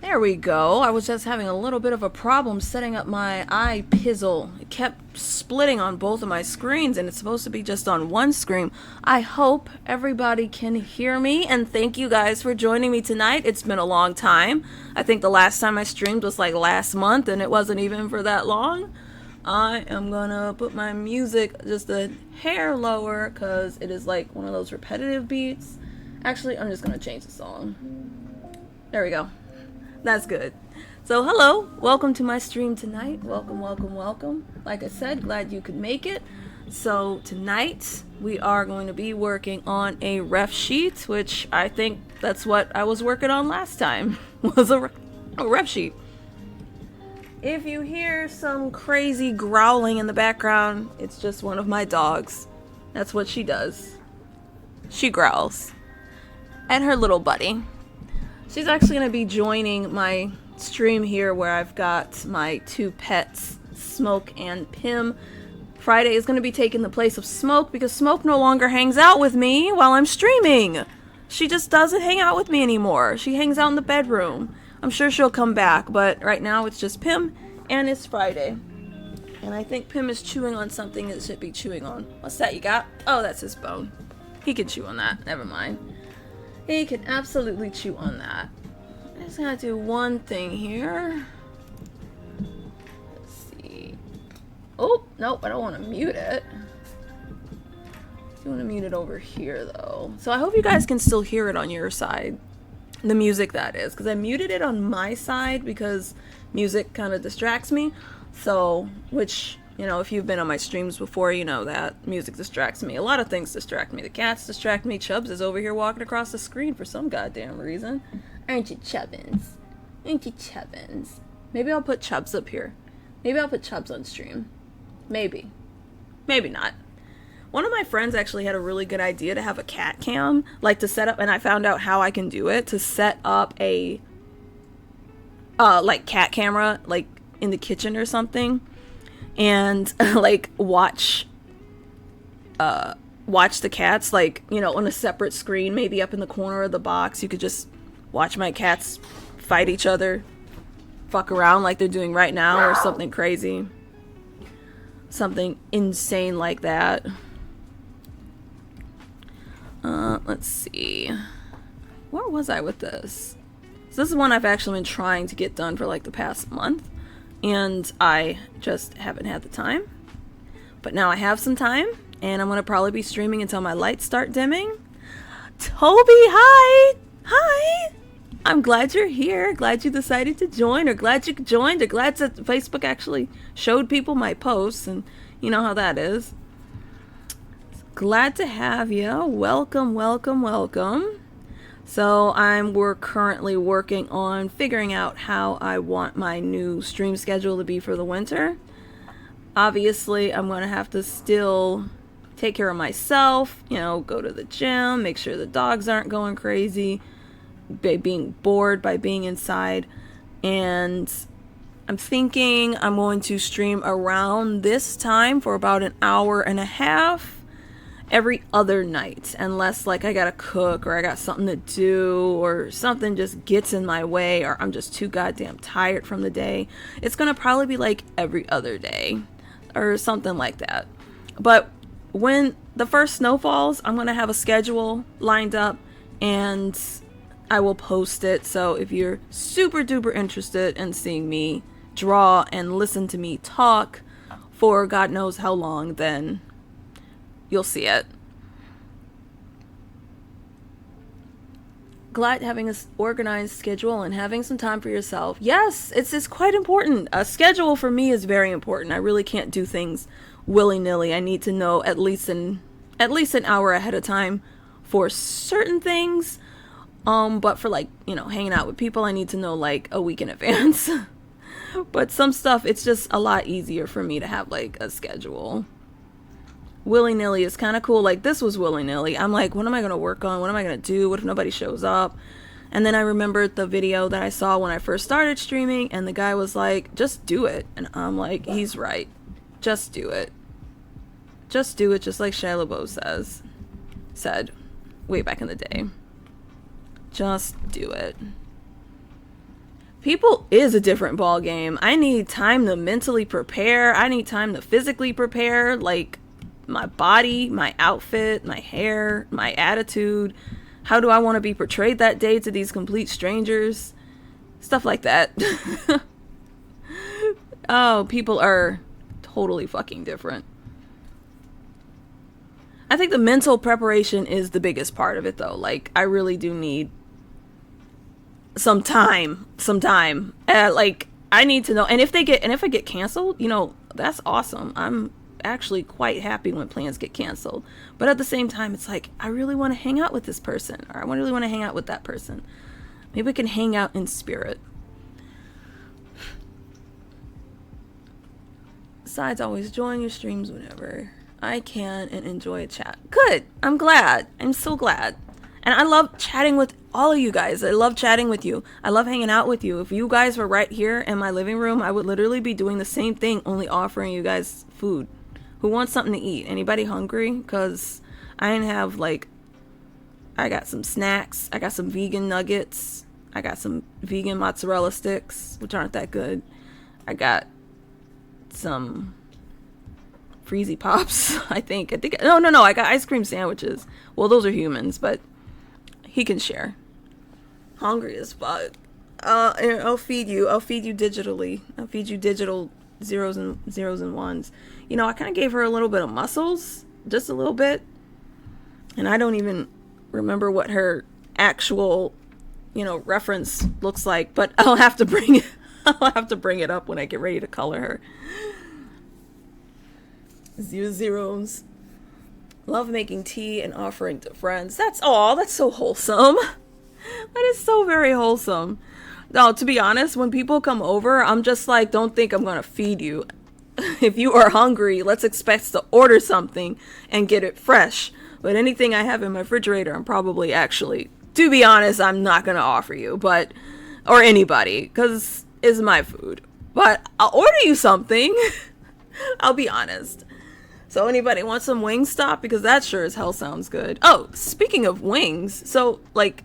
There we go. I was just having a little bit of a problem setting up my iPizzle. It kept splitting on both of my screens, and it's supposed to be just on one screen. I hope everybody can hear me, and thank you guys for joining me tonight. It's been a long time. I think the last time I streamed was like last month, and it wasn't even for that long. I am gonna put my music just a hair lower because it is like one of those repetitive beats. Actually, I'm just gonna change the song. There we go. That's good. So hello, welcome to my stream tonight. Welcome, welcome, welcome. Like I said, glad you could make it. So tonight we are going to be working on a ref sheet, which I think that's what I was working on last time, was a ref sheet. If you hear some crazy growling in the background, it's just one of my dogs. That's what she does. She growls at her little buddy. She's actually going to be joining my stream here where I've got my two pets, Smoke and Pim. Friday is going to be taking the place of Smoke because Smoke no longer hangs out with me while I'm streaming. She just doesn't hang out with me anymore. She hangs out in the bedroom. I'm sure she'll come back, but right now it's just Pim and it's Friday. And I think Pim is chewing on something it should be chewing on. What's that you got? Oh, that's his bone. He can chew on that. Never mind. He can absolutely chew on that. I'm just gonna do one thing here. Let's see. Oh, nope, I don't want to mute it. I do want to mute it over here, though. So I hope you guys can still hear it on your side. The music, that is. Because I muted it on my side because music kind of distracts me. So, which, you know, if you've been on my streams before, you know that music distracts me. A lot of things distract me. The cats distract me. Chubbs is over here walking across the screen for some goddamn reason. Aren't you, Chubbins? Aren't you, Chubbins? Maybe I'll put Chubbs up here. Maybe I'll put Chubbs on stream. Maybe. Maybe not. One of my friends actually had a really good idea to have a cat cam, like to set up, and I found out how I can do it, to set up a, like, cat camera, like, in the kitchen or something. And like watch the cats, like, you know, on a separate screen, maybe up in the corner of the box. You could just watch my cats fight each other, fuck around like they're doing right now, or something crazy, something insane like that. Let's see, where was I with this? So this is one I've actually been trying to get done for like the past month, and I just haven't had the time. But now I have some time, and I'm going to probably be streaming until my lights start dimming. Toby, hi! Hi! I'm glad you're here. Glad you decided to join, or glad you joined, or glad that Facebook actually showed people my posts, and you know how that is. Glad to have you. Welcome, welcome, welcome. So we're currently working on figuring out how I want my new stream schedule to be for the winter. Obviously, I'm going to have to still take care of myself, you know, go to the gym, make sure the dogs aren't going crazy, being bored by being inside. And I'm thinking I'm going to stream around this time for about an hour and a half every other night, unless like I gotta cook or I got something to do or something just gets in my way or I'm just too goddamn tired from the day. It's gonna probably be like every other day or something like that. But when the first snow falls, I'm gonna have a schedule lined up and I will post it. So if you're super duper interested in seeing me draw and listen to me talk for God knows how long, then you'll see it. Glad having an organized schedule and having some time for yourself. Yes, it's quite important. A schedule for me is very important. I really can't do things willy-nilly. I need to know at least an hour ahead of time for certain things. But for like, you know, hanging out with people, I need to know like a week in advance. But some stuff, it's just a lot easier for me to have like a schedule. Willy-nilly is kind of cool. Like this was willy-nilly. I'm like, what am I going to work on? What am I going to do? What if nobody shows up? And then I remembered the video that I saw when I first started streaming, and the guy was like, just do it. And I'm like, he's right. Just do it. Just do it, just like Shia LaBeouf said way back in the day. Just do it. People is a different ball game. I need time to mentally prepare. I need time to physically prepare. Like, my body, my outfit, my hair, my attitude. How do I want to be portrayed that day to these complete strangers? Stuff like that. Oh, people are totally fucking different. I think the mental preparation is the biggest part of it though. Like, I really do need some time. Like, I need to know. And if I get canceled, you know, that's awesome. I'm actually quite happy when plans get canceled, but at the same time it's like I really want to hang out with this person, or I really want to hang out with that person. Maybe we can hang out in spirit. Besides, always join your streams whenever I can and enjoy a chat. Good. I'm glad. I'm so glad. And I love chatting with all of you guys. I love chatting with you. I love hanging out with you. If you guys were right here in my living room, I would literally be doing the same thing, only offering you guys food. Who wants something to eat? Anybody hungry? Because I didn't have, like, I got some snacks. I got some vegan nuggets. I got some vegan mozzarella sticks, which aren't that good. I got some Freezy Pops, I think. No, I got ice cream sandwiches. Well, those are humans, but he can share. Hungry as fuck. I'll feed you. I'll feed you digitally. I'll feed you digital zeros and ones. You know, I kind of gave her a little bit of muscles, just a little bit, and I don't even remember what her actual, you know, reference looks like, but I'll have to bring it up when I get ready to color her. Zeros. Love making tea and offering to friends. That's so wholesome. That is so very wholesome. No, to be honest, when people come over, I'm just like, don't think I'm gonna feed you. If you are hungry, let's expect to order something and get it fresh. But anything I have in my refrigerator, I'm probably actually, to be honest, I'm not gonna offer you, or anybody, because it's my food. But I'll order you something. I'll be honest. So anybody want some Wingstop? Because that sure as hell sounds good. Oh, speaking of wings, so like,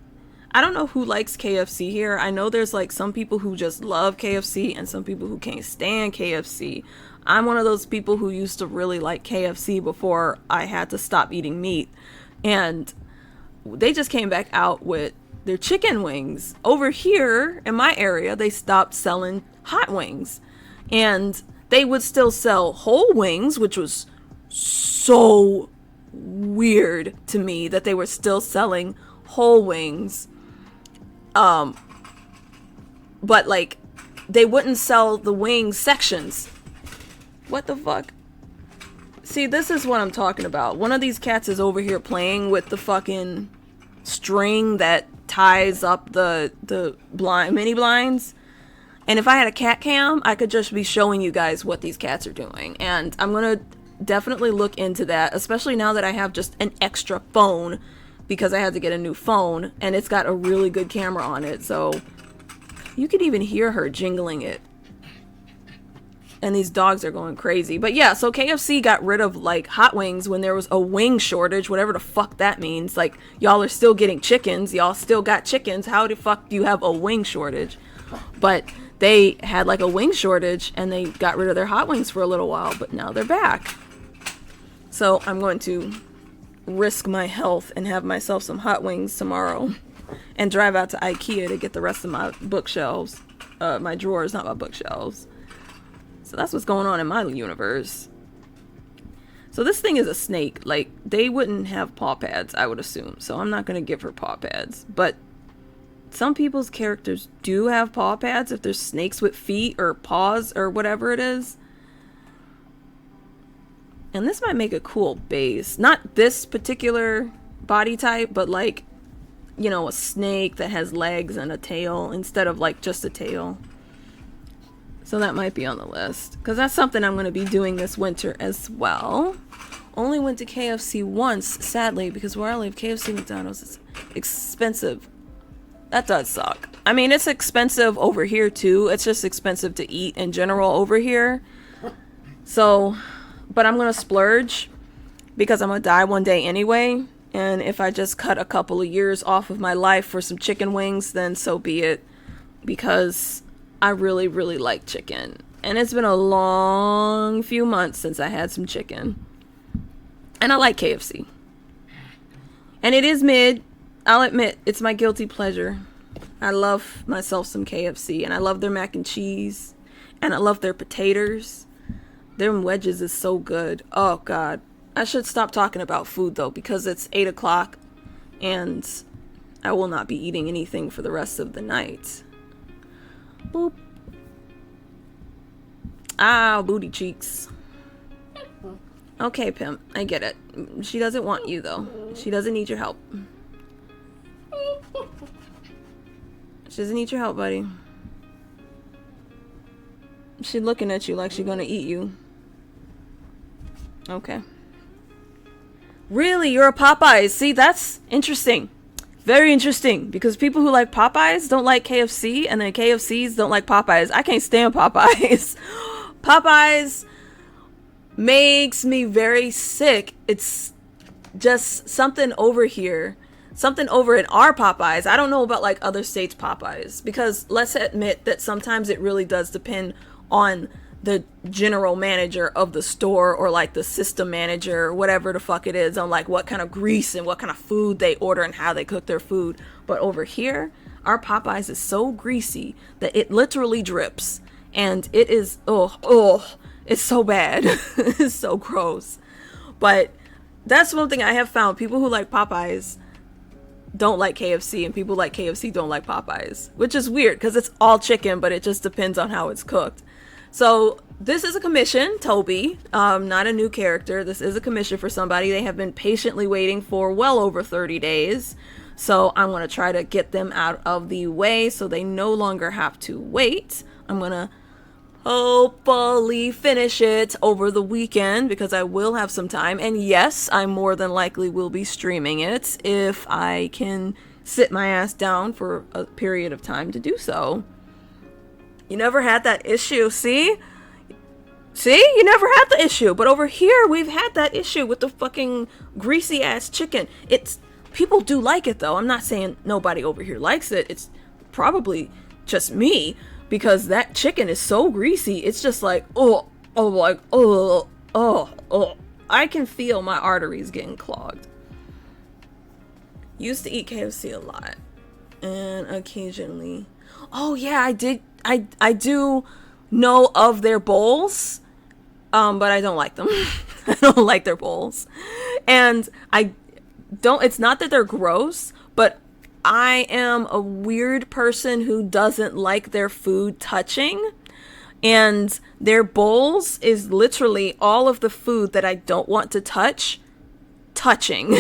I don't know who likes KFC here. I know there's like some people who just love KFC and some people who can't stand KFC. I'm one of those people who used to really like KFC before I had to stop eating meat. And they just came back out with their chicken wings. Over here in my area, they stopped selling hot wings. And they would still sell whole wings, which was so weird to me that they were still selling whole wings. But like, they wouldn't sell the wing sections. What the fuck? See, this is what I'm talking about. One of these cats is over here playing with the fucking string that ties up the mini blinds. And if I had a cat cam, I could just be showing you guys what these cats are doing. And I'm going to definitely look into that, especially now that I have just an extra phone because I had to get a new phone and it's got a really good camera on it. So you could even hear her jingling it. And these dogs are going crazy. But yeah, so KFC got rid of like hot wings when there was a wing shortage, whatever the fuck that means. Like, y'all are still getting chickens. Y'all still got chickens. How the fuck do you have a wing shortage? But they had like a wing shortage and they got rid of their hot wings for a little while, but now they're back. So I'm going to risk my health and have myself some hot wings tomorrow and drive out to IKEA to get the rest of my bookshelves, my drawers, not my bookshelves. So that's what's going on in my universe. So this thing is a snake. Like, they wouldn't have paw pads, I would assume. So I'm not going to give her paw pads, but some people's characters do have paw pads if there's snakes with feet or paws or whatever it is. And this might make a cool base. Not this particular body type, but like, you know, a snake that has legs and a tail instead of like just a tail. So that might be on the list, because that's something I'm going to be doing this winter as well. Only went to KFC once, sadly, because where I live, KFC McDonald's is expensive. That does suck. I mean, it's expensive over here too. It's just expensive to eat in general over here. So, but I'm going to splurge because I'm going to die one day anyway. And if I just cut a couple of years off of my life for some chicken wings, then so be it. Because I really, really like chicken. And it's been a long few months since I had some chicken. And I like KFC. And it is mid. I'll admit, it's my guilty pleasure. I love myself some KFC, and I love their mac and cheese, and I love their potatoes. Their wedges is so good. Oh, God. I should stop talking about food, though, because it's 8 o'clock, and I will not be eating anything for the rest of the night. Boop. Ah, booty cheeks. Okay, Pimp, I get it. She doesn't want you, though. She doesn't need your help. She doesn't need your help, buddy. She's looking at you like she's gonna eat you. Okay. Really? You're a Popeyes? See, that's interesting. Very interesting. Because people who like Popeyes don't like KFC, and then KFCs don't like Popeyes. I can't stand Popeyes. Popeyes makes me very sick. It's just something over here. Something over in our Popeyes. I don't know about like other states' Popeyes, because let's admit that sometimes it really does depend on the general manager of the store, or like the system manager, or whatever the fuck it is, on like what kind of grease and what kind of food they order and how they cook their food. But over here, our Popeyes is so greasy that it literally drips, and it is it's so bad. It's so gross. But that's one thing I have found. People who like Popeyes don't like KFC, and people like KFC don't like Popeyes, which is weird because it's all chicken, but it just depends on how it's cooked. So this is a commission, Toby, not a new character. This is a commission for somebody they have been patiently waiting for well over 30 days. So I'm going to try to get them out of the way so they no longer have to wait. I'm going to hopefully finish it over the weekend because I will have some time. And yes, I more than likely will be streaming it if I can sit my ass down for a period of time to do so. You never had that issue, see? See? You never had the issue. But over here, we've had that issue with the fucking greasy ass chicken. People do like it though. I'm not saying nobody over here likes it. It's probably just me. Because that chicken is so greasy, it's just like, oh. I can feel my arteries getting clogged. Used to eat KFC a lot. And occasionally. Oh yeah, I do know of their bowls. But I don't like them. I don't like their bowls. And it's not that they're gross, but I am a weird person who doesn't like their food touching, and their bowls is literally all of the food that I don't want to touching.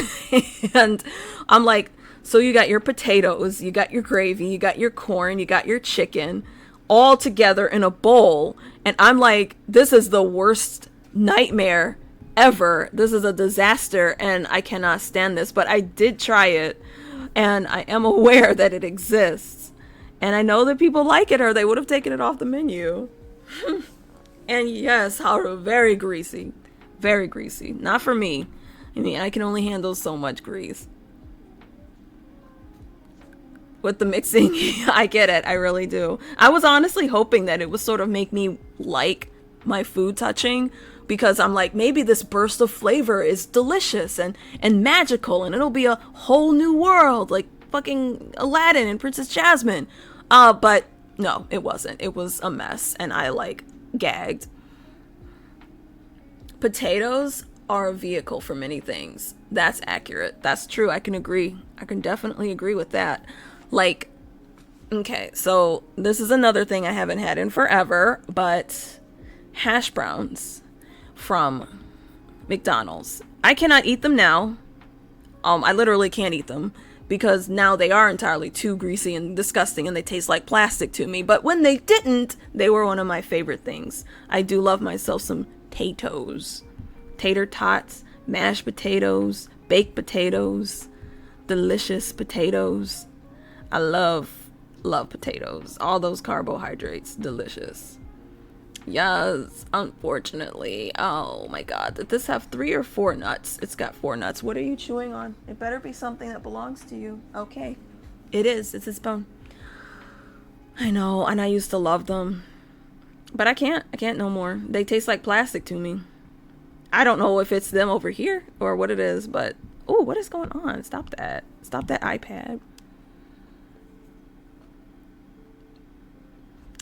And I'm like, So you got your potatoes, you got your gravy, you got your corn, you got your chicken all together in a bowl. And I'm like, this is the worst nightmare ever. This is a disaster and I cannot stand this. But I did try it and I am aware that it exists. And I know that people like it or they would have taken it off the menu. And yes, how very greasy. Very greasy. Not for me. I mean, I can only handle so much grease. With the mixing, I get it. I really do. I was honestly hoping that it would sort of make me like my food touching, because I'm like, maybe this burst of flavor is delicious and magical and it'll be a whole new world like fucking Aladdin and Princess Jasmine. But no, it wasn't. It was a mess and I like gagged. Potatoes are a vehicle for many things. That's accurate. That's true. I can agree. I can definitely agree with that. Like, okay, so this is another thing I haven't had in forever, but hash browns from McDonald's. I cannot eat them now. I literally can't eat them because now they are entirely too greasy and disgusting and they taste like plastic to me. But when they didn't, they were one of my favorite things. I do love myself some Tatoes. Tater tots, mashed potatoes, baked potatoes, delicious potatoes. I love potatoes. All those carbohydrates, delicious. Yes, unfortunately. Oh my god, did this have 3 or 4 nuts? It's got 4 nuts. What are you chewing on? It better be something that belongs to you. Okay. It is. It's his bone. I know, and I used to love them. But I can't no more. They taste like plastic to me. I don't know if it's them over here or what it is, but oh, what is going on? Stop that. Stop that iPad.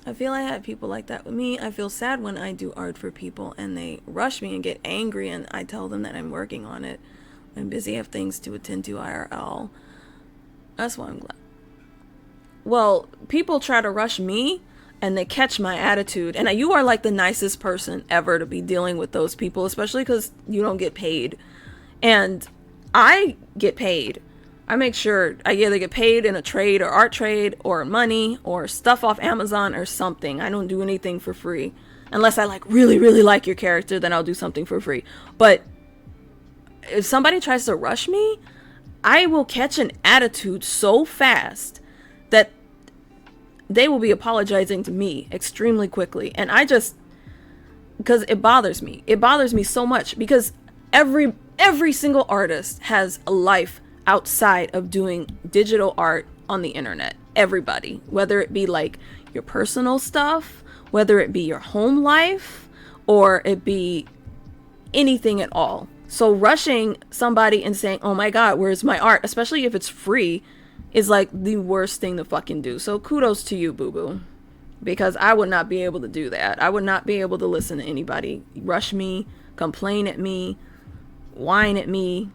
I feel I have people like that with me. I feel sad when I do art for people and they rush me and get angry and I tell them that I'm working on it. I'm busy, I have things to attend to IRL. That's why I'm glad. Well, people try to rush me and they catch my attitude. And you are like the nicest person ever to be dealing with those people, especially because you don't get paid. And I get paid. I make sure I either get paid in a trade or art trade or money or stuff off Amazon or something. I don't do anything for free. Unless I like really, really like your character, then I'll do something for free. But if somebody tries to rush me, I will catch an attitude so fast that they will be apologizing to me extremely quickly. And I just, because it bothers me. It bothers me so much because every single artist has a life outside of doing digital art on the internet. Everybody, whether it be like your personal stuff, whether it be your home life, or it be anything at all. So rushing somebody and saying, oh my god, where's my art, especially if it's free, is like the worst thing to fucking do. So kudos to you, boo-boo, because I would not be able to do that. I would not be able to listen to anybody rush me, complain at me, whine at me,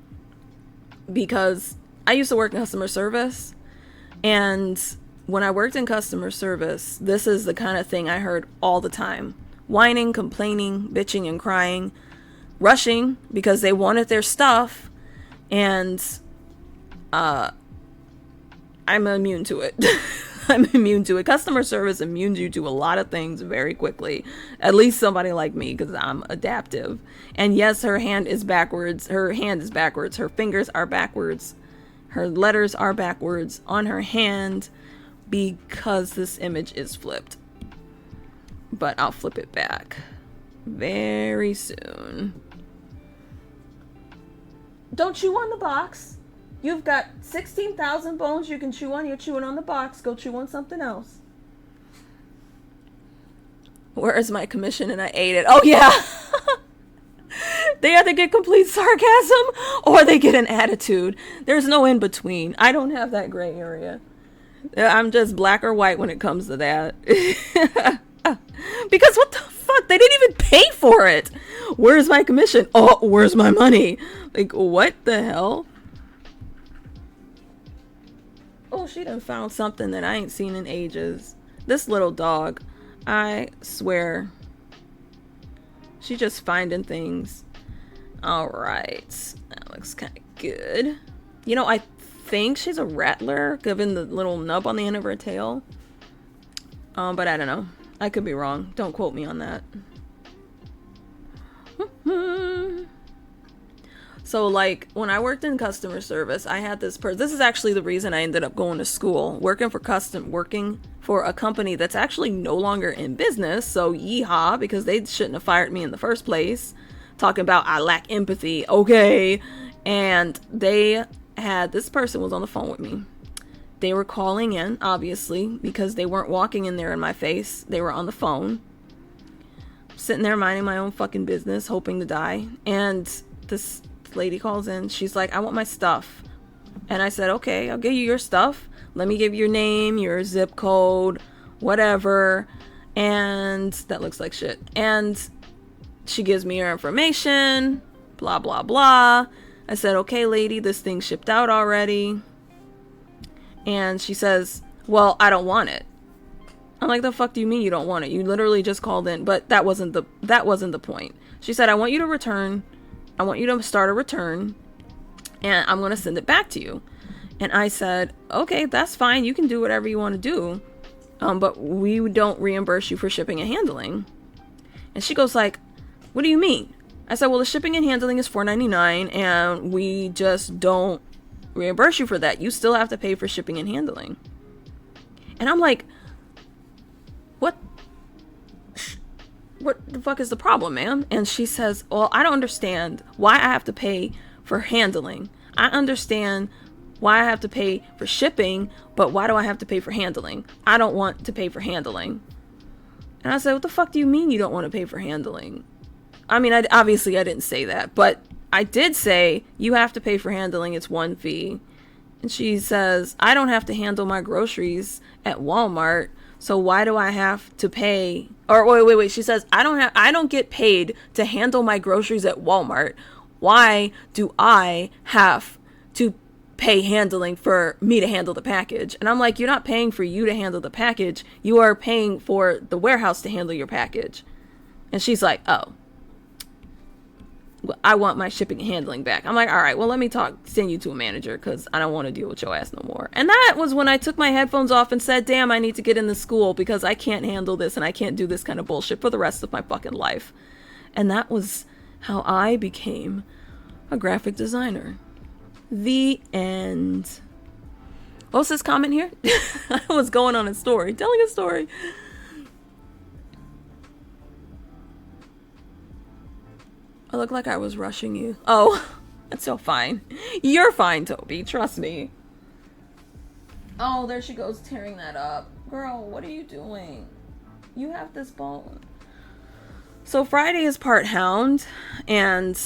because I used to work in customer service, and when I worked in customer service, this is the kind of thing I heard all the time. Whining, complaining, bitching and crying, rushing because they wanted their stuff, and I'm immune to it. I'm immune to it. Customer service immunes you to a lot of things very quickly. At least somebody like me, because I'm adaptive. And yes, her hand is backwards. Her hand is backwards. Her fingers are backwards. Her letters are backwards on her hand because this image is flipped. But I'll flip it back very soon. Don't chew on the box. You've got 16,000 bones you can chew on. You're chewing on the box. Go chew on something else. Where is my commission? And I ate it. Oh, yeah. They either get complete sarcasm or they get an attitude. There's no in between. I don't have that gray area. I'm just black or white when it comes to that. Because what the fuck? They didn't even pay for it. Where's my commission? Oh, where's my money? Like, what the hell? Oh, she done found something that I ain't seen in ages. This little dog, I swear, she just finding things. All right, that looks kind of good. You know, I think she's a rattler, given the little nub on the end of her tail. But I don't know. I could be wrong. Don't quote me on that. So, like, when I worked in customer service, I had this person. This is actually the reason I ended up going to school, working for a company that's actually no longer in business. So, yeehaw, because they shouldn't have fired me in the first place. Talking about I lack empathy. Okay. And this person was on the phone with me. They were calling in, obviously, because they weren't walking in there in my face. They were on the phone, sitting there minding my own fucking business, hoping to die. And this lady calls in. She's like, I want my stuff. And I said, okay, I'll give you your stuff. Let me give you your name, your zip code, whatever. And that looks like shit. And she gives me her information, blah, blah, blah. I said, okay, lady, this thing shipped out already. And she says, well, I don't want it. I'm like, the fuck do you mean you don't want it? You literally just called in. But that wasn't the point. She said, I want you to return. I want you to start a return. And I'm going to send it back to you. And I said, okay, that's fine. You can do whatever you want to do. But we don't reimburse you for shipping and handling. And she goes like, what do you mean? I said, well, the shipping and handling is $4.99 and we just don't reimburse you for that. You still have to pay for shipping and handling. And I'm like, what the fuck is the problem, ma'am? And she says, well, I don't understand why I have to pay for handling. I understand why I have to pay for shipping, but why do I have to pay for handling? I don't want to pay for handling. And I said, what the fuck do you mean you don't want to pay for handling? I mean, obviously I didn't say that, but I did say you have to pay for handling. It's one fee. And she says, I don't have to handle my groceries at Walmart. So why do I have to pay? Or wait. She says, I don't get paid to handle my groceries at Walmart. Why do I have to pay handling for me to handle the package? And I'm like, you're not paying for you to handle the package. You are paying for the warehouse to handle your package. And she's like, oh, I want my shipping and handling back. I'm like, all right, well, let me send you to a manager because I don't want to deal with your ass no more. And that was when I took my headphones off and said, damn, I need to get into school because I can't handle this and I can't do this kind of bullshit for the rest of my fucking life. And that was how I became a graphic designer. The end. What's this comment here? I was going on a story, telling a story. I look like I was rushing you. Oh, that's so fine. You're fine, Toby. Trust me. Oh, there she goes tearing that up. Girl, what are you doing? You have this bone. So Friday is part hound, and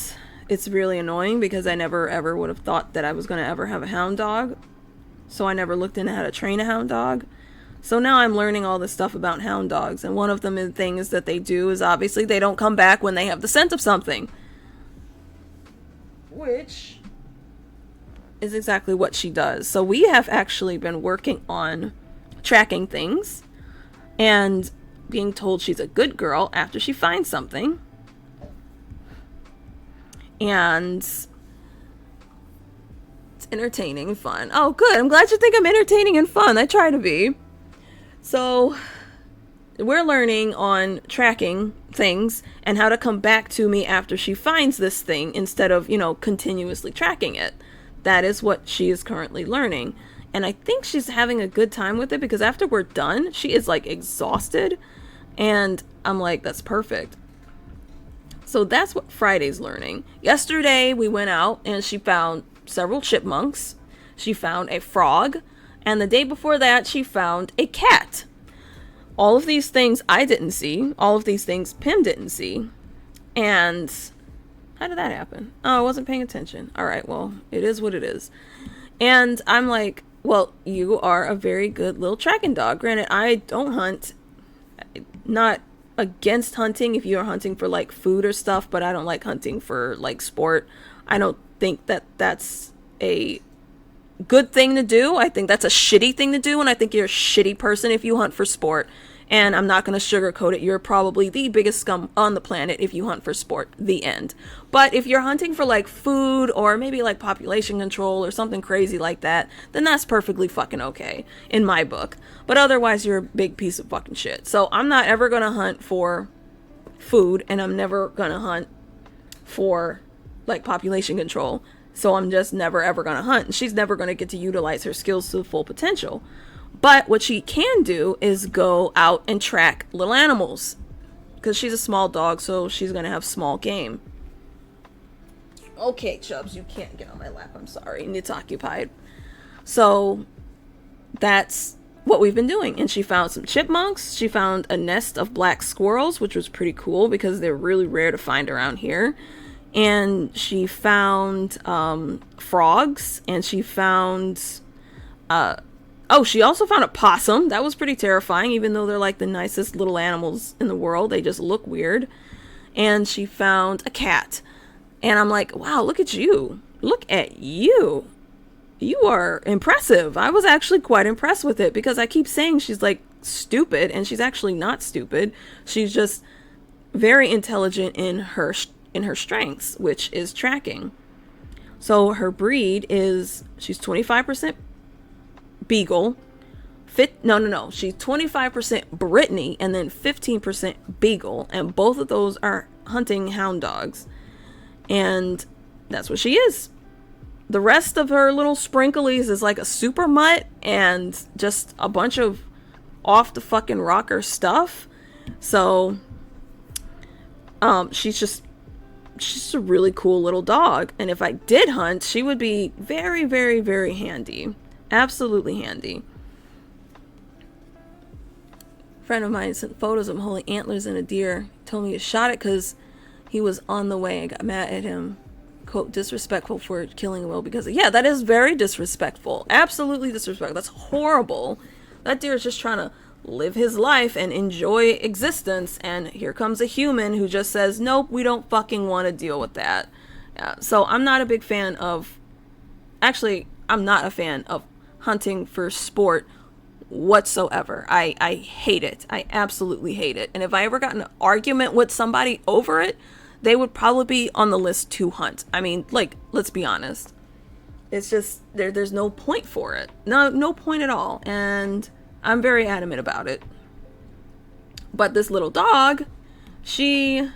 it's really annoying because I never ever would have thought that I was going to ever have a hound dog. So I never looked into how to train a hound dog. So now I'm learning all this stuff about hound dogs. And one of the things that they do is obviously they don't come back when they have the scent of something. Which is exactly what she does. So we have actually been working on tracking things and being told she's a good girl after she finds something. And it's entertaining and fun. Oh, good. I'm glad you think I'm entertaining and fun. I try to be. So we're learning on tracking things and how to come back to me after she finds this thing instead of, continuously tracking it. That is what she is currently learning. And I think she's having a good time with it because after we're done, she is like exhausted. And I'm like, that's perfect. So that's what Friday's learning. Yesterday we went out and she found several chipmunks. She found a frog. And the day before that, she found a cat. All of these things I didn't see. All of these things Pim didn't see. And how did that happen? Oh, I wasn't paying attention. All right, well, it is what it is. And I'm like, well, you are a very good little tracking dog. Granted, I don't hunt. Not against hunting if you're hunting for like food or stuff, but I don't like hunting for like sport. I don't think that that's a good thing to do. I think that's a shitty thing to do, and I think you're a shitty person if you hunt for sport And I'm not going to sugarcoat it. You're probably the biggest scum on the planet if you hunt for sport. The end. But if you're hunting for like food or maybe like population control or something crazy like that, then that's perfectly fucking okay in my book. But otherwise, you're a big piece of fucking shit. So I'm not ever going to hunt for food, and I'm never going to hunt for like population control. So I'm just never ever going to hunt. And she's never going to get to utilize her skills to full potential. But what she can do is go out and track little animals. Because she's a small dog, so she's going to have small game. Okay, Chubbs, you can't get on my lap. I'm sorry. It's occupied. So that's what we've been doing. And she found some chipmunks. She found a nest of black squirrels, which was pretty cool because they're really rare to find around here. And she found frogs. And she found... she also found a possum. That was pretty terrifying, even though they're like the nicest little animals in the world. They just look weird. And she found a cat. And I'm like, wow, look at you. Look at you. You are impressive. I was actually quite impressed with it because I keep saying she's like stupid, and she's actually not stupid. She's just very intelligent in her strengths, which is tracking. So her breed is, she's 25% Beagle. She's 25% Brittany and then 15% Beagle, and both of those are hunting hound dogs. And that's what she is. The rest of her little sprinklies is like a super mutt and just a bunch of off the fucking rocker stuff. So she's just a really cool little dog. And if I did hunt, she would be very, very, very handy. Absolutely handy. A friend of mine sent photos of him holding antlers in a deer. Told me he shot it because he was on the way. I got mad at him. Quote, disrespectful for killing a whale because yeah, that is very disrespectful. Absolutely disrespectful. That's horrible. That deer is just trying to live his life and enjoy existence, and here comes a human who just says, nope, we don't fucking want to deal with that. So I'm not a big fan of, actually, I'm not a fan of hunting for sport whatsoever. I hate it. I absolutely hate it. And if I ever got in an argument with somebody over it, they would probably be on the list to hunt. I mean, like, let's be honest. It's just, there's no point for it. No point at all. And I'm very adamant about it. But this little dog, she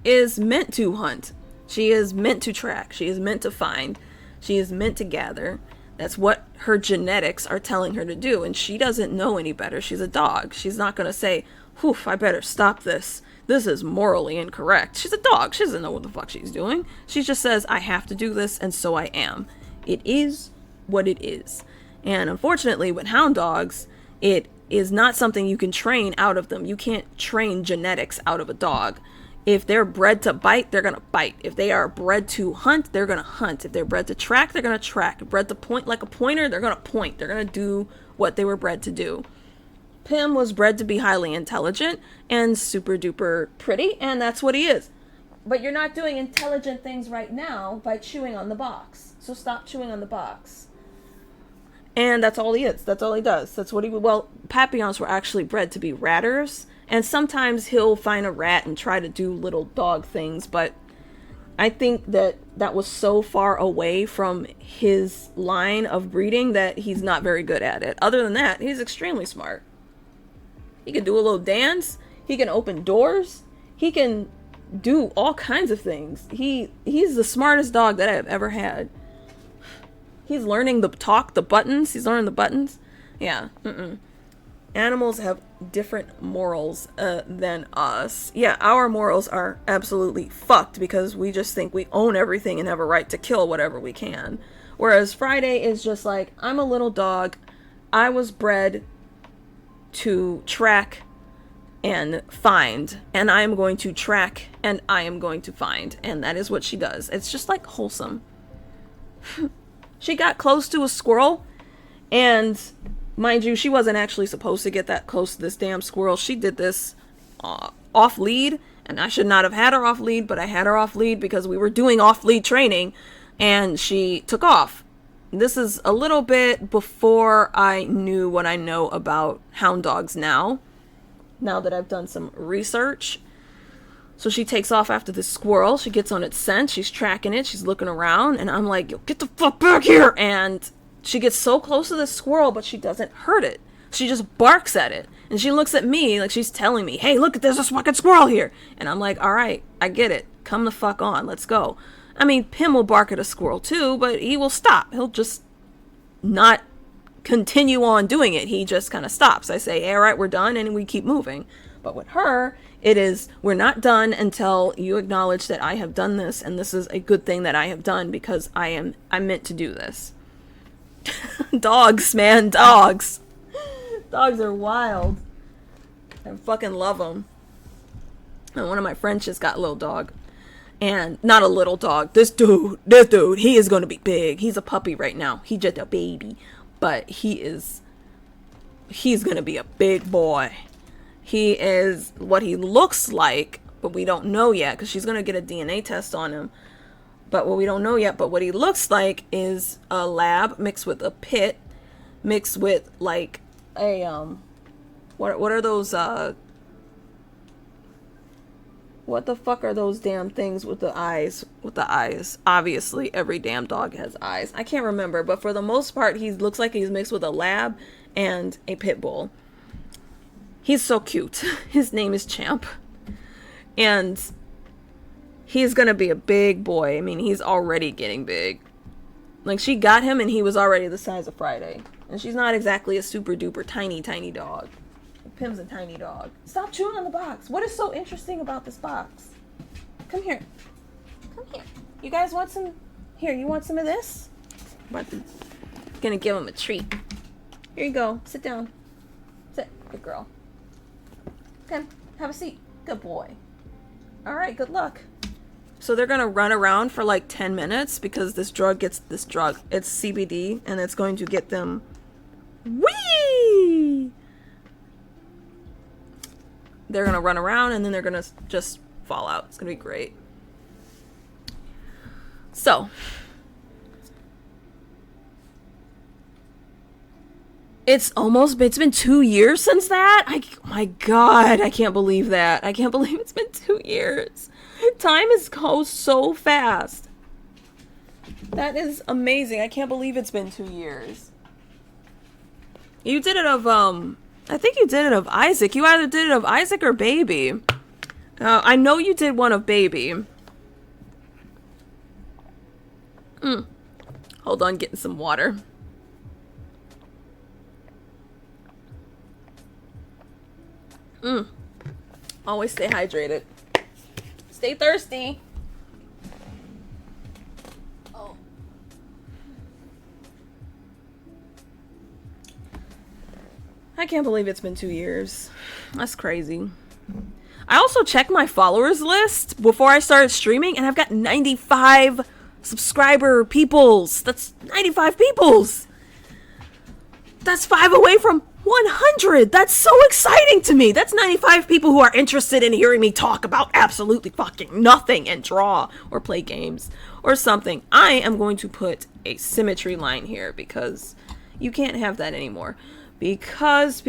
is meant to hunt. She is meant to track. She is meant to find. She is meant to gather. That's what her genetics are telling her to do. And she doesn't know any better. She's a dog. She's not going to say, whew, I better stop this. This is morally incorrect. She's a dog. She doesn't know what the fuck she's doing. She just says, I have to do this, and so I am. It is what it is. And unfortunately, with hound dogs, it is not something you can train out of them. You can't train genetics out of a dog. If they're bred to bite, they're going to bite. If they are bred to hunt, they're going to hunt. If they're bred to track, they're going to track. If bred to point like a pointer, they're going to point. They're going to do what they were bred to do. Pim was bred to be highly intelligent and super duper pretty, and that's what he is. But you're not doing intelligent things right now by chewing on the box. So stop chewing on the box. And that's all he is. That's all he does. That's what he would. Well, Papillons were actually bred to be ratters, and sometimes he'll find a rat and try to do little dog things, but I think that was so far away from his line of breeding that he's not very good at it. Other than that, he's extremely smart. He can do a little dance. He can open doors. He can do all kinds of things. He's the smartest dog that I've ever had. He's learning the buttons. He's learning the buttons. Yeah. Animals have different morals than us. Yeah, our morals are absolutely fucked because we just think we own everything and have a right to kill whatever we can. Whereas Friday is just like, I'm a little dog. I was bred to track and find, and I am going to track and I am going to find, and that is what she does. It's just like wholesome. She got close to a squirrel, and mind you, she wasn't actually supposed to get that close to this damn squirrel. She did this off lead, and I should not have had her off lead, but I had her off lead because we were doing off lead training, and she took off. This is a little bit before I knew what I know about hound dogs now. now that I've done some research. So she takes off after the squirrel. She gets on its scent. She's tracking it. She's looking around. And I'm like, yo, get the fuck back here. And she gets so close to the squirrel, but she doesn't hurt it. She just barks at it. And she looks at me like she's telling me, hey, look, there's a fucking squirrel here. And I'm like, all right, I get it. Come the fuck on. Let's go. I mean, Pim will bark at a squirrel too, but he will stop. He'll just not continue on doing it. He just kind of stops. I say, hey, all right, we're done. And we keep moving. But with her, it is, we're not done until you acknowledge that I have done this, and this is a good thing that I have done because I'm meant to do this. Dogs, man, dogs. Dogs are wild. I fucking love them. And one of my friends just got a little dog. And not a little dog. This dude, he is going to be big. He's a puppy right now. He's just a baby. But he's going to be a big boy. He is what he looks like, but we don't know yet because she's going to get a DNA test on him. But what we don't know yet, but what he looks like is a lab mixed with a pit, mixed with like a, what are those, what the fuck are those damn things with the eyes? With the eyes. Obviously, every damn dog has eyes. I can't remember, but for the most part, he looks like he's mixed with a lab and a pit bull. He's so cute. His name is Champ. And he's gonna be a big boy. I mean, he's already getting big. Like, she got him and he was already the size of Friday. And she's not exactly a super duper tiny dog. Pim's a tiny dog. Stop chewing on the box. What is so interesting about this box? Come here. Come here. You guys want some? Here, you want some of this? Gonna give him a treat. Here you go. Sit down. Sit. Good girl. Come, have a seat. Good boy. All right, good luck. So they're gonna run around for like 10 minutes because this drug, it's CBD, and it's going to get them. Whee! They're gonna run around and then they're gonna just fall out. It's gonna be great. So, it's been 2 years since that. My God, I can't believe that. I can't believe it's been 2 years. Time has gone so fast. That is amazing. I can't believe it's been 2 years. You did it of, I think you did it of Isaac. You either did it of Isaac or Baby. I know you did one of Baby. Hold on, getting some water. Always stay hydrated. Stay thirsty. Oh. I can't believe it's been 2 years. That's crazy. I also checked my followers list before I started streaming, and I've got 95 subscriber peoples. That's 95 peoples. That's 5 away from 100. That's so exciting to me. That's 95 people who are interested in hearing me talk about absolutely fucking nothing and draw or play games or something. I am going to put a symmetry line here because you can't have that anymore. Because.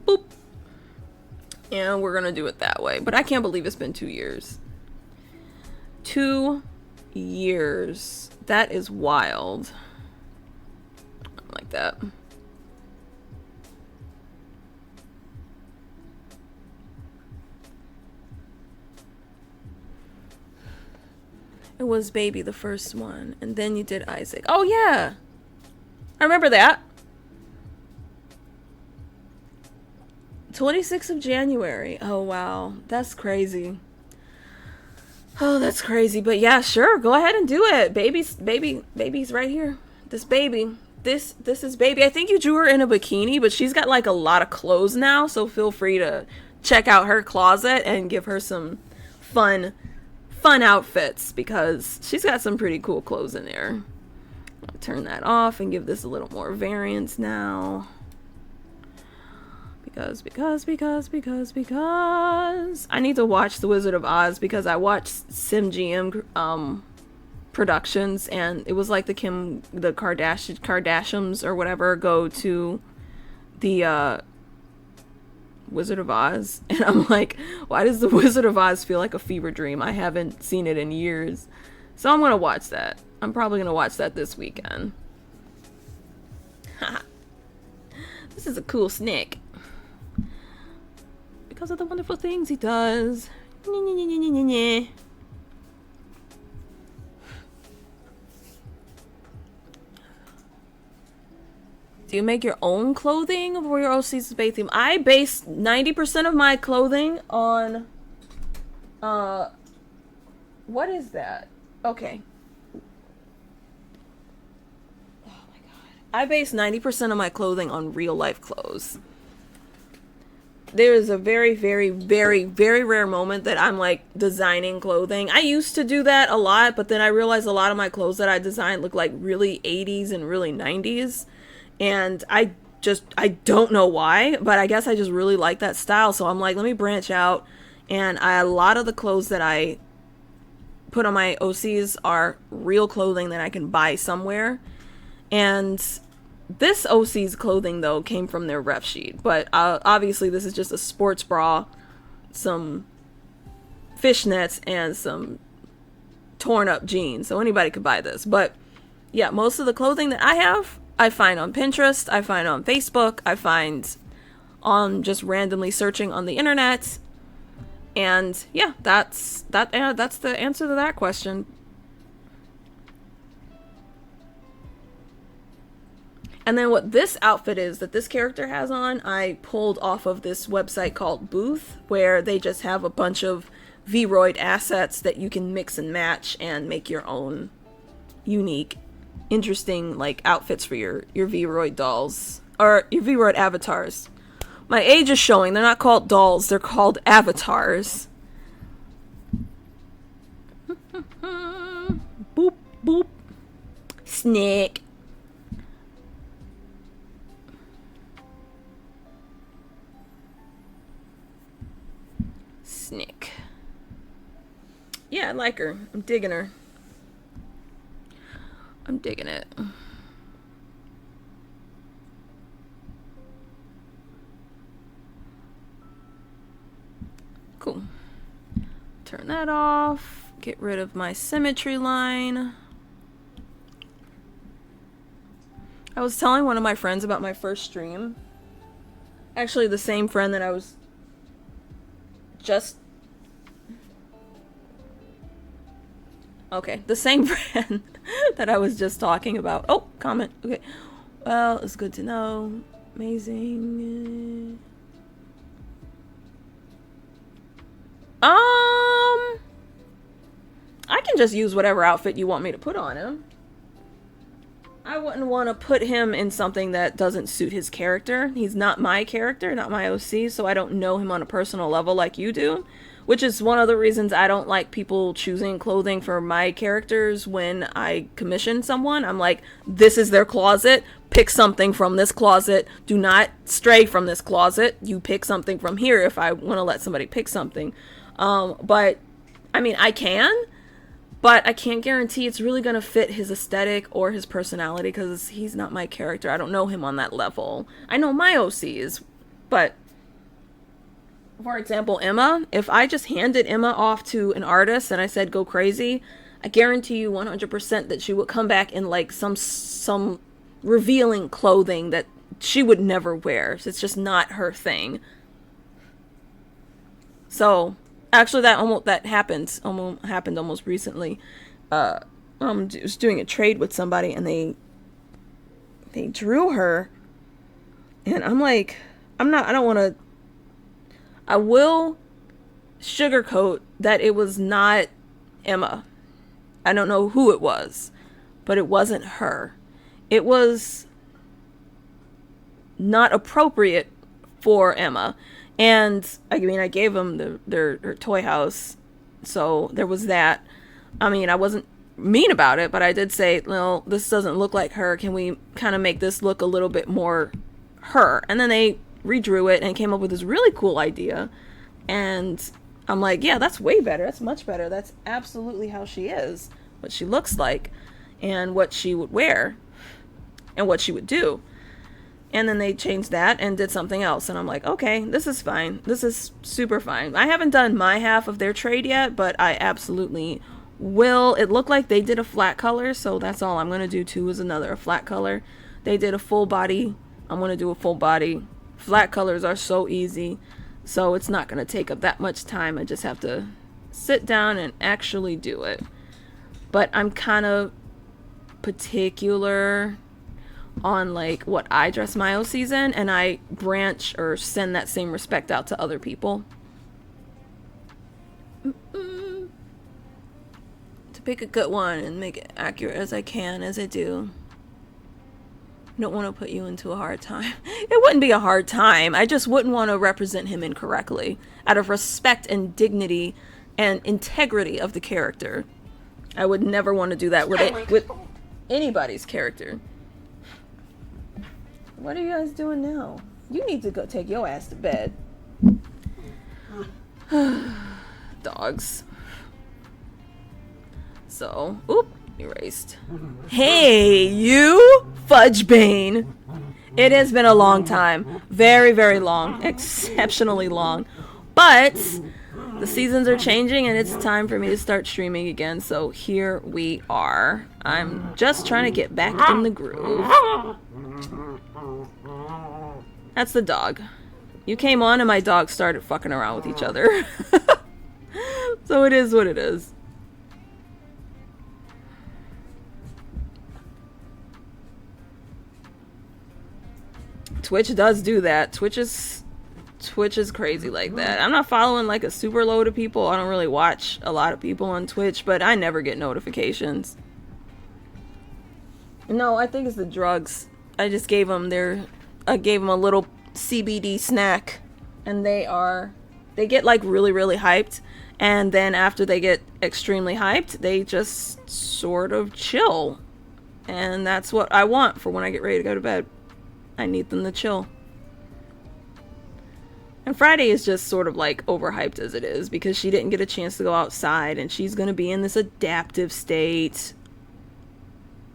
Boop. And we're gonna do it that way. But I can't believe it's been 2 years. 2 years. That is wild. Like that. It was Baby, the first one, and then you did Isaac. Oh yeah, I remember that. 26th of January. Oh wow, that's crazy. Oh, that's crazy. But yeah, sure, go ahead and do it. Baby's right here. This baby. This is Baby. I think you drew her in a bikini, but she's got like a lot of clothes now, so feel free to check out her closet and give her some fun outfits because she's got some pretty cool clothes in there. I'll turn that off and give this a little more variance now. Because I need to watch The Wizard of Oz because I watched SimGM productions, and it was like the Kardashians or whatever go to the Wizard of Oz, and I'm like, why does the Wizard of Oz feel like a fever dream? I haven't seen it in years. So I'm gonna watch that. I'm probably gonna watch that this weekend. This is a cool Snick. Because of the wonderful things he does. Do you make your own clothing for your OC's Bay theme? I base 90% of my clothing on what is that? Okay. Oh my god. I base 90% of my clothing on real life clothes. There is a very, very, very, very rare moment that I'm like designing clothing. I used to do that a lot, but then I realized a lot of my clothes that I design look like really 80s and really 90s. And I don't know why, but I guess I just really like that style. So I'm like, let me branch out. And a lot of the clothes that I put on my OCs are real clothing that I can buy somewhere. And this OC's clothing, though, came from their ref sheet. But obviously, this is just a sports bra, some fishnets, and some torn up jeans. So anybody could buy this. But yeah, most of the clothing that I have, I find on Pinterest, I find on Facebook, I find on just randomly searching on the internet. And yeah, that's the answer to that question. And then what this outfit is that this character has on, I pulled off of this website called Booth, where they just have a bunch of Vroid assets that you can mix and match and make your own unique, interesting like outfits for your Vroid dolls or your Vroid avatars. My age is showing. They're not called dolls, they're called avatars. Boop boop. Snick. Snick. Yeah, I like her. I'm digging her. I'm digging it. Cool. Turn that off. Get rid of my symmetry line. I was telling one of my friends about my first stream. Actually, the same friend that I was just... Okay, the same friend that I was just talking about. Oh, comment. Okay. Well, it's good to know. Amazing. I can just use whatever outfit you want me to put on him. I wouldn't want to put him in something that doesn't suit his character. He's not my character, not my OC, so I don't know him on a personal level like you do. Which is one of the reasons I don't like people choosing clothing for my characters when I commission someone. I'm like, this is their closet. Pick something from this closet. Do not stray from this closet. You pick something from here if I want to let somebody pick something. But, I mean, I can. But I can't guarantee it's really going to fit his aesthetic or his personality because he's not my character. I don't know him on that level. I know my OCs, but... For example, Emma, if I just handed Emma off to an artist and I said go crazy, I guarantee you 100% that she would come back in like some revealing clothing that she would never wear. It's just not her thing. So, actually that happened almost recently. I was doing a trade with somebody and they drew her and I'm like, I don't want to... I will sugarcoat that it was not Emma. I don't know who it was, but it wasn't her. It was not appropriate for Emma. And, I mean, I gave them her toy house, so there was that. I mean, I wasn't mean about it, but I did say, no, this doesn't look like her. Can we kind of make this look a little bit more her? And then they redrew it and came up with this really cool idea, and I'm like, yeah, that's way better, that's much better, that's absolutely how she is. what she looks like, and what she would wear, and what she would do. And then they changed that and did something else. And I'm like, okay, this is fine. This is super fine. I haven't done my half of their trade yet, but I absolutely will. It looked like they did a flat color, so that's all I'm going to do too, is another flat color. They did a full body. I'm going to do a full body. Flat colors are so easy, so it's not going to take up that much time. I just have to sit down and actually do it. But I'm kind of particular on like what I dress my own season, and I branch or send that same respect out to other people. To pick a good one and make it accurate as I can, as I do. I don't want to put you into a hard time. It wouldn't be a hard time. I just wouldn't want to represent him incorrectly, out of respect and dignity and integrity of the character. I would never want to do that with anybody's character. What are you guys doing now? You need to go take your ass to bed. Dogs. So, oop, erased. Hey, you Fudgebane. It has been a long time. Very, very long. Exceptionally long. But the seasons are changing and it's time for me to start streaming again. So here we are. I'm just trying to get back in the groove. That's the dog. You came on and my dog started fucking around with each other. So it is what it is. Twitch does do that. Twitch is crazy like that. I'm not following like a super load of people. I don't really watch a lot of people on Twitch, but I never get notifications. No, I think it's the drugs. I just gave them I gave them a little CBD snack, and they get like really, really hyped, and then after they get extremely hyped, they just sort of chill, and that's what I want for when I get ready to go to bed. I need them to chill. And Friday is just sort of like overhyped as it is, because she didn't get a chance to go outside, and she's gonna be in this adaptive state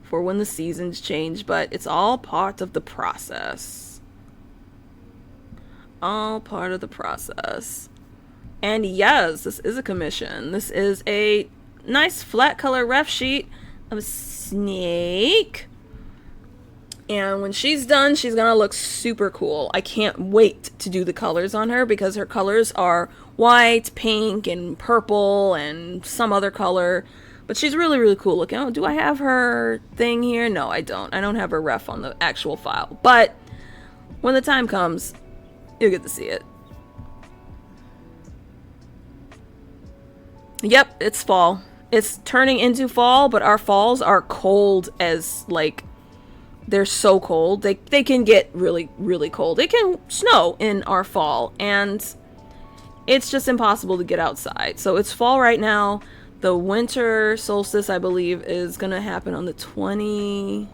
for when the seasons change, but it's all part of the process. All part of the process. And yes, this is a commission. This is a nice flat color ref sheet of Snake. And when she's done, she's gonna look super cool. I can't wait to do the colors on her, because her colors are white, pink, and purple, and some other color. But she's really, really cool looking. Oh, do I have her thing here? No, I don't. I don't have her ref on the actual file. But when the time comes, you'll get to see it. Yep, it's fall. It's turning into fall, but our falls are cold as, like, they're so cold. They can get really, really cold. It can snow in our fall, and it's just impossible to get outside. So it's fall right now. The winter solstice, I believe, is going to happen on the 21st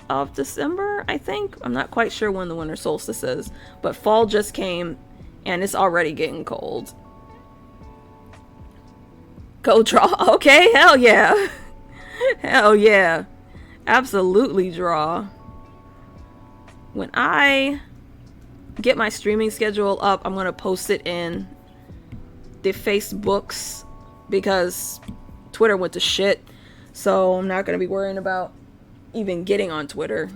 of December, I think. I'm not quite sure when the winter solstice is, but fall just came, and it's already getting cold. Go draw. Okay, hell yeah. Hell yeah. Absolutely draw. When I get my streaming schedule up, I'm going to post it in the Facebooks, because Twitter went to shit. So I'm not going to be worrying about even getting on Twitter.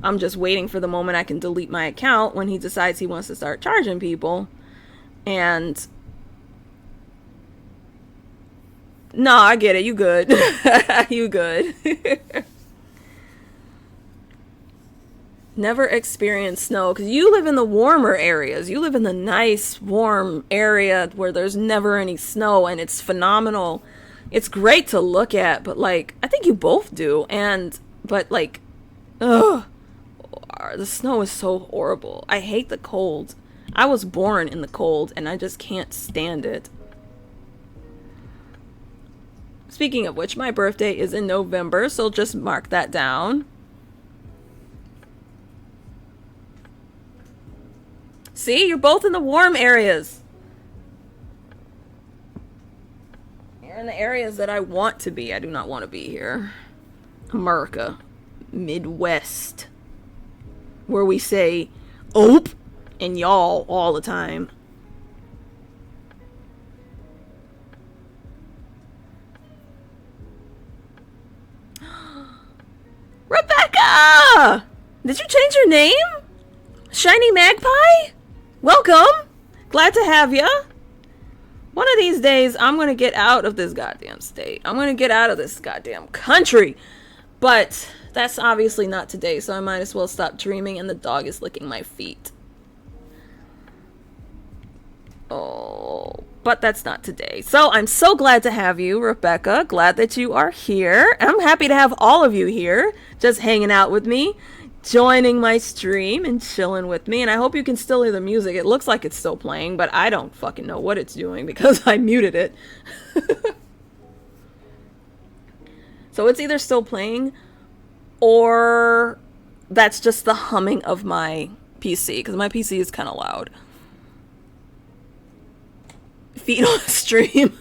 I'm just waiting for the moment I can delete my account when he decides he wants to start charging people. And no, I get it. You good. You good. Never experienced snow, because you live in the warmer areas. You live in the nice, warm area where there's never any snow, and it's phenomenal. It's great to look at, but, like, I think you both do. But, like, ugh, the snow is so horrible. I hate the cold. I was born in the cold, and I just can't stand it. Speaking of which, my birthday is in November, so just mark that down. See, you're both in the warm areas. They're in the areas that I want to be. I do not want to be here. America. Midwest. Where we say, ope, and y'all all the time. Rebecca! Did you change your name? Shiny Magpie? Welcome! Glad to have ya. One of these days, I'm gonna get out of this goddamn state. I'm gonna get out of this goddamn country. But that's obviously not today, so I might as well stop dreaming, and the dog is licking my feet. Oh, but that's not today. So I'm so glad to have you, Rebecca. Glad that you are here. I'm happy to have all of you here, just hanging out with me, joining my stream and chilling with me. And I hope you can still hear the music. It looks like it's still playing, but I don't fucking know what it's doing because I muted it. So it's either still playing or that's just the humming of my PC, because my PC is kind of loud. Feet on the stream.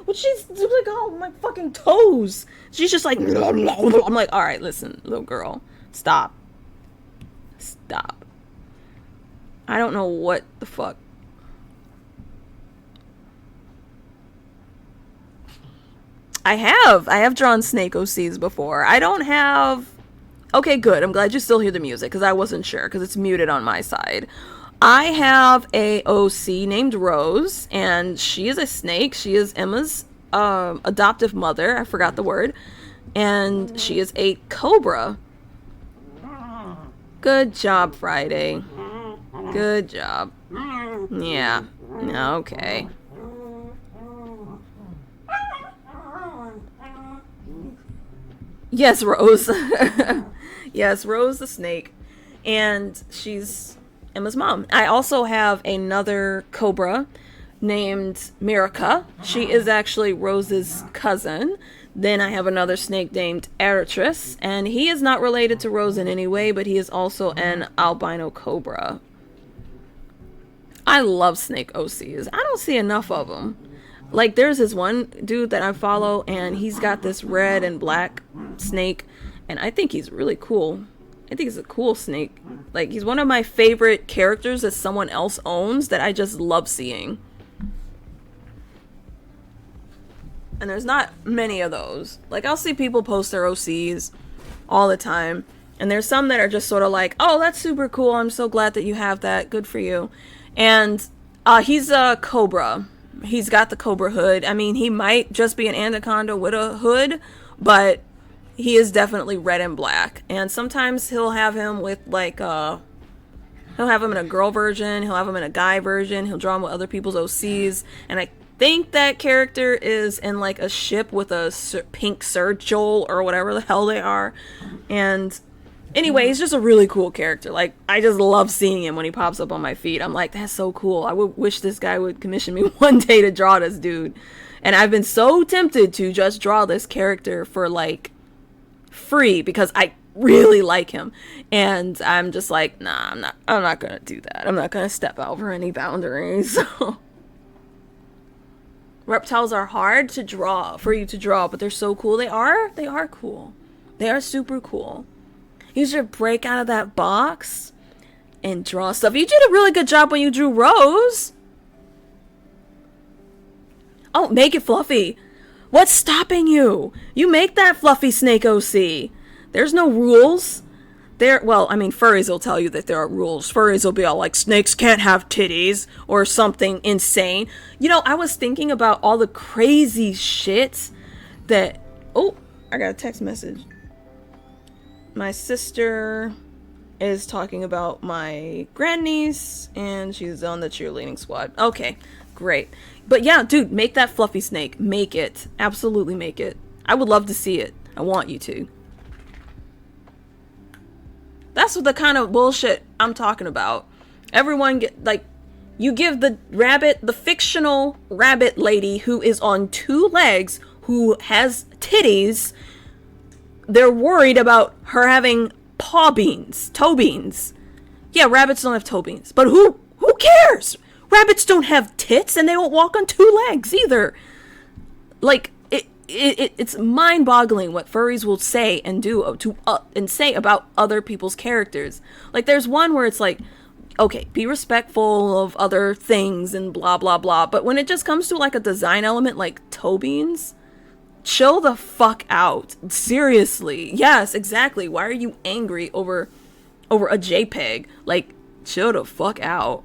But she's like, oh, my fucking toes. She's just like, I'm like, all right, listen, little girl, stop. Stop. I don't know what the fuck. I have drawn snake OCs before. I don't have... Okay, good. I'm glad you still hear the music, because I wasn't sure, because it's muted on my side. I have a OC named Rose, and she is a snake. She is Emma's adoptive mother. I forgot the word. And she is a cobra. Good job, Friday. Good job. Yeah. Okay. Yes, Rose. Yes, Rose the snake. And she's Emma's mom. I also have another cobra named Miraca. She is actually Rose's cousin. Then I have another snake named Eritris, and he is not related to Rose in any way, but he is also an albino cobra. I love snake OCs. I don't see enough of them. Like, there's this one dude that I follow, and he's got this red and black snake, and I think he's really cool. I think he's a cool snake. Like, he's one of my favorite characters that someone else owns that I just love seeing. And there's not many of those. Like, I'll see people post their OCs all the time, and there's some that are just sort of like, oh, that's super cool, I'm so glad that you have that, good for you. And he's a cobra. He's got the cobra hood. I mean, he might just be an anaconda with a hood, but he is definitely red and black. And sometimes he'll have him with like he'll have him in a girl version, he'll have him in a guy version, he'll draw him with other people's OCs, and I think that character is in like a ship with a pink Serjol or whatever the hell they are. And anyway, he's just a really cool character. Like, I just love seeing him when he pops up on my feed. I'm like, that's so cool. I would wish this guy would commission me one day to draw this dude. And I've been so tempted to just draw this character for like free because I really like him. And I'm just like, nah, I'm not gonna do that. I'm not gonna step over any boundaries. Reptiles are hard to draw, for you to draw, but they're so cool. They are cool. They are super cool. You should break out of that box and draw stuff. You did a really good job when you drew Rose. Oh, make it fluffy. What's stopping you? You make that fluffy snake OC. There's no rules. Well, I mean, furries will tell you that there are rules. Furries will be all like, snakes can't have titties or something insane. You know, I was thinking about all the crazy shit that... Oh, I got a text message. My sister is talking about my grandniece, and she's on the cheerleading squad. Okay, great. But yeah, dude, make that fluffy snake. Make it. Absolutely make it. I would love to see it. I want you to. That's what the kind of bullshit I'm talking about. Everyone get, like, you give the rabbit, the fictional rabbit lady who is on 2 legs, who has titties, they're worried about her having toe beans. Yeah, rabbits don't have toe beans, but who cares? Rabbits don't have tits, and they don't walk on 2 legs either. Like, it's mind-boggling what furries will say and do and say about other people's characters. Like, there's one where it's like, okay, be respectful of other things and blah blah blah, but when it just comes to like a design element like toe beans, chill the fuck out. Seriously. Yes, exactly. Why are you angry over a JPEG? Like, chill the fuck out.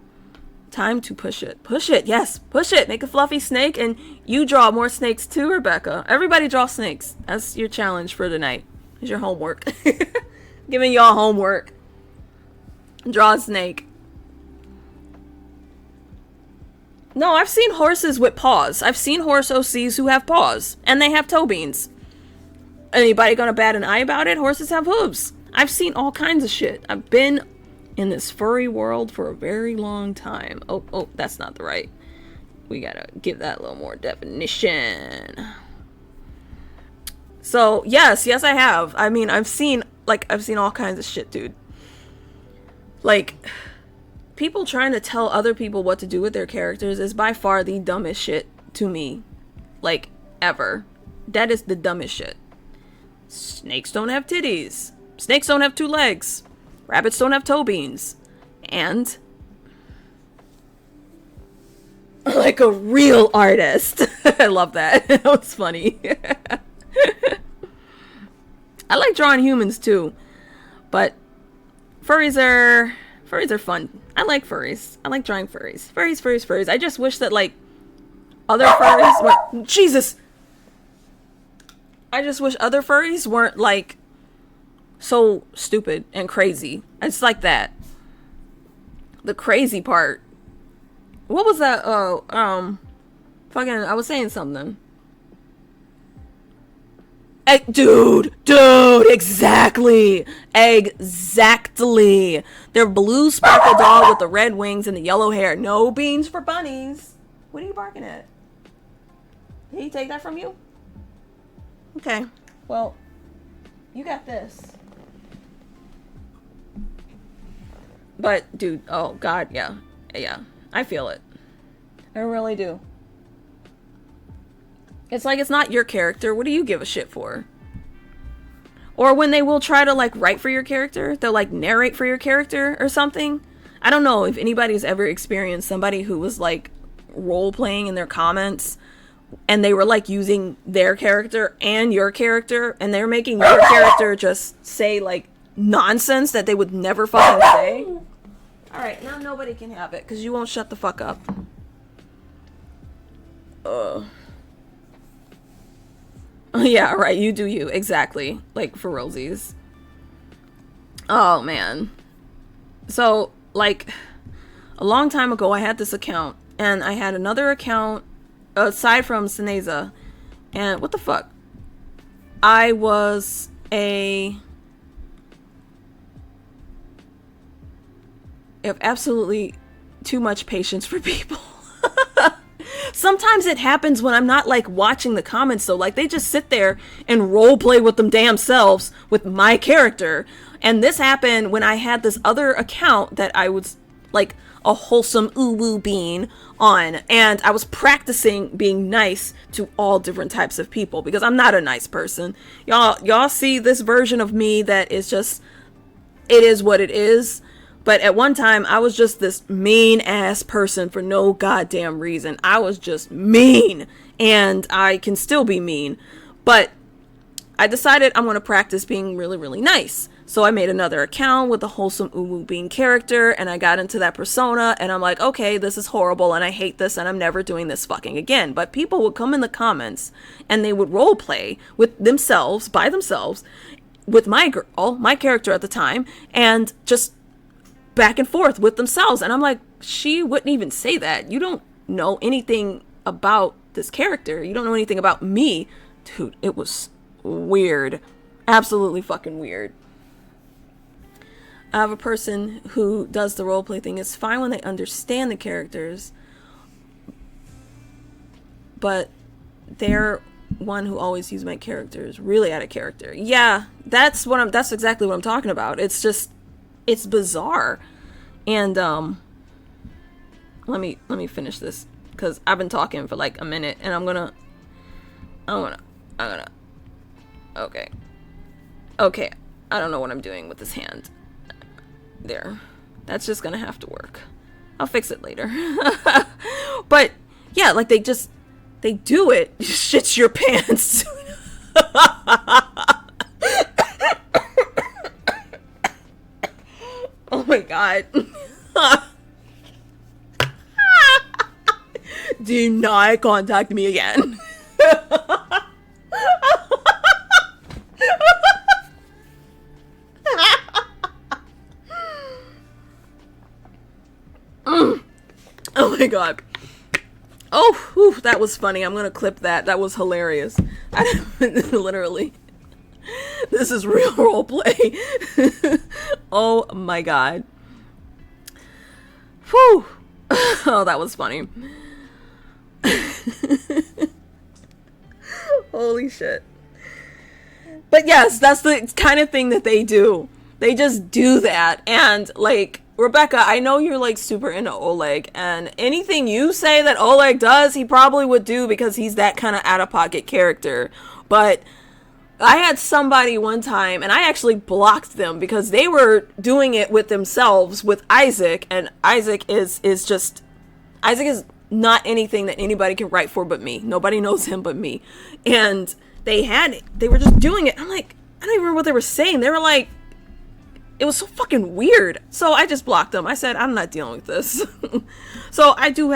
Time to push it. Push it. Yes, push it. Make a fluffy snake, and you draw more snakes too, Rebecca. Everybody draw snakes. That's your challenge for tonight. It's your homework. Giving y'all homework. Draw a snake. No, I've seen horses with paws. I've seen horse OCs who have paws, and they have toe beans. Anybody gonna bat an eye about it? Horses have hooves. I've seen all kinds of shit. I've been in this furry world for a very long time. Oh, that's not the right. We gotta give that a little more definition. So, yes, I have. I mean, I've seen all kinds of shit, dude. Like, people trying to tell other people what to do with their characters is by far the dumbest shit to me. Like, ever. That is the dumbest shit. Snakes don't have titties. Snakes don't have 2 legs. Rabbits don't have toe beans. And like a real artist. I love that. That was funny. I like drawing humans too. But furries are fun. I like furries. I like drawing furries. Furries. I just wish that like other furries were Jesus. I just wish other furries weren't like so stupid and crazy. It's like that. The crazy part. What was that? Fucking, I was saying something. Dude, exactly. They're blue sparkle dog with the red wings and the yellow hair. No beans for bunnies. What are you barking at? Did he take that from you? Okay. Well, you got this. But, dude, oh, God, yeah. I feel it. I really do. It's like, it's not your character. What do you give a shit for? Or when they will try to, like, write for your character, they'll, like, narrate for your character or something. I don't know if anybody's ever experienced somebody who was, like, role-playing in their comments, and they were, like, using their character and your character, and they were making your character just say, like, nonsense that they would never fucking say. Alright, now nobody can have it, because you won't shut the fuck up. Yeah, right, you do you. Exactly. Like, for realsies. Oh, man. So, like, a long time ago, I had this account, and I had another account, aside from Sineza, and what the fuck? I was I have absolutely too much patience for people. Sometimes it happens when I'm not like watching the comments though. Like they just sit there and role play with them damn selves with my character. And this happened when I had this other account that I was like a wholesome uwu bean on, and I was practicing being nice to all different types of people because I'm not a nice person. Y'all see this version of me that is just, it is what it is. But at one time, I was just this mean-ass person for no goddamn reason. I was just mean. And I can still be mean. But I decided I'm going to practice being really, really nice. So I made another account with a wholesome uwu bean character. And I got into that persona. And I'm like, okay, this is horrible. And I hate this. And I'm never doing this fucking again. But people would come in the comments. And they would role play with themselves, by themselves, with my girl, my character at the time. And just back and forth with themselves, and I'm like, she wouldn't even say that. You don't know anything about this character. You don't know anything about me. Dude, it was weird. Absolutely fucking weird. I have a person who does the roleplay thing. It's fine when they understand the characters, but they're one who always uses my characters really out of character. Yeah, that's exactly what I'm talking about. It's just, it's bizarre. And let me finish this because I've been talking for like a minute, and I'm gonna I'm gonna... Okay. Okay. I don't know what I'm doing with this hand. There. That's just gonna have to work. I'll fix it later. But, yeah, like, they do it. Shits your pants. Oh my god. Do not contact me again. Oh my god. Oh, whew, that was funny. I'm gonna clip that. That was hilarious. Literally. This is real roleplay. Oh my god. Whew. Oh, that was funny. Holy shit. But yes, that's the kind of thing that they do. They just do that. And like, Rebecca, I know you're like super into Oleg, and anything you say that Oleg does, he probably would do because he's that kind of out-of-pocket character. But I had somebody one time, and I actually blocked them because they were doing it with themselves with Isaac, and Isaac is not anything that anybody can write for but me. Nobody knows him but me. And they were just doing it. I'm like, I don't even remember what they were saying. They were like, it was so fucking weird. So I just blocked them. I said, I'm not dealing with this. So I do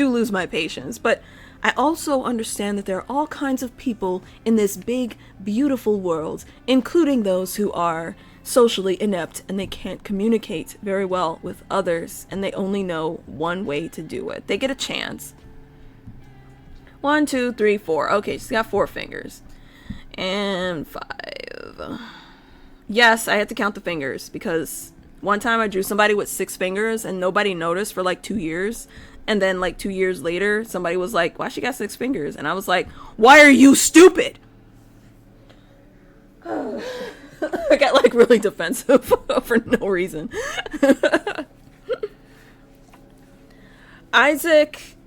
lose my patience, but I also understand that there are all kinds of people in this big, beautiful world, including those who are socially inept and they can't communicate very well with others, and they only know one way to do it. They get a chance. 1, 2, 3, 4. Okay, she's got 4 fingers. And 5. Yes, I had to count the fingers because one time I drew somebody with 6 fingers and nobody noticed for like 2 years. And then like 2 years later, somebody was like, why she got 6 fingers? And I was like, why are you stupid? I got like really defensive for no reason. Isaac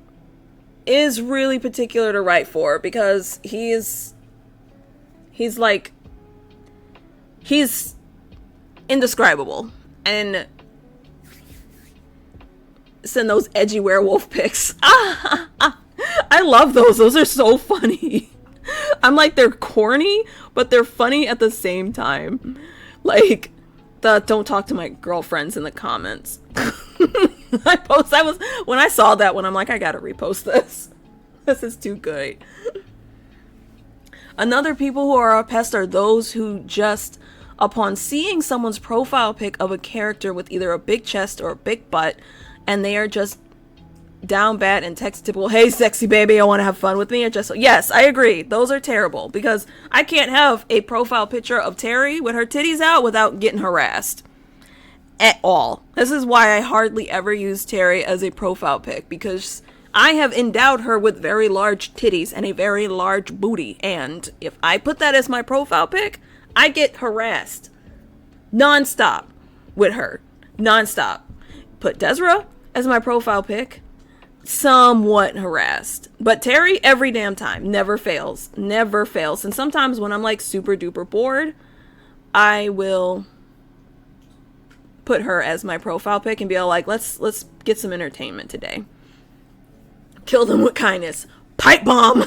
is really particular to write for because he's indescribable. And send those edgy werewolf pics. I love those. Those are so funny. I'm like, they're corny, but they're funny at the same time. Like the don't talk to my girlfriends in the comments. When I saw that one, I'm like, I gotta repost this. This is too good. Another people who are a pest are those who just, upon seeing someone's profile pic of a character with either a big chest or a big butt, and they are just down bad and text typical, hey sexy baby, I want to have fun with me, or just, yes, I agree, those are terrible, because I can't have a profile picture of Terry with her titties out without getting harassed at all. This is why I hardly ever use Terry as a profile pic, because I have endowed her with very large titties and a very large booty, and if I put that as my profile pic, I get harassed non-stop with her. Non-stop. Put Desra as my profile pic, somewhat harassed. But Terry, every damn time. Never fails. Never fails. And sometimes when I'm like super duper bored, I will put her as my profile pic and be all like, let's get some entertainment today. Kill them with kindness. Pipe bomb.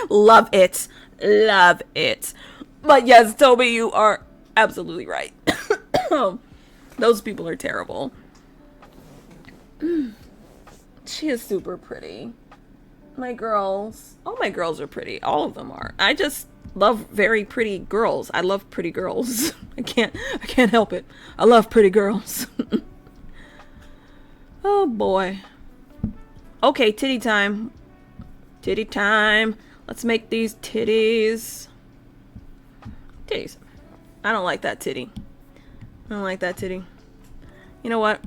Love it. Love it. But yes, Toby, you are absolutely right. Those people are terrible. She is super pretty. My girls. All my girls are pretty. All of them are. I just love very pretty girls. I love pretty girls. I can't help it. I love pretty girls. Oh boy. Okay, titty time. Titty time. Let's make these titties. Titties. I don't like that titty. I don't like that titty. You know what?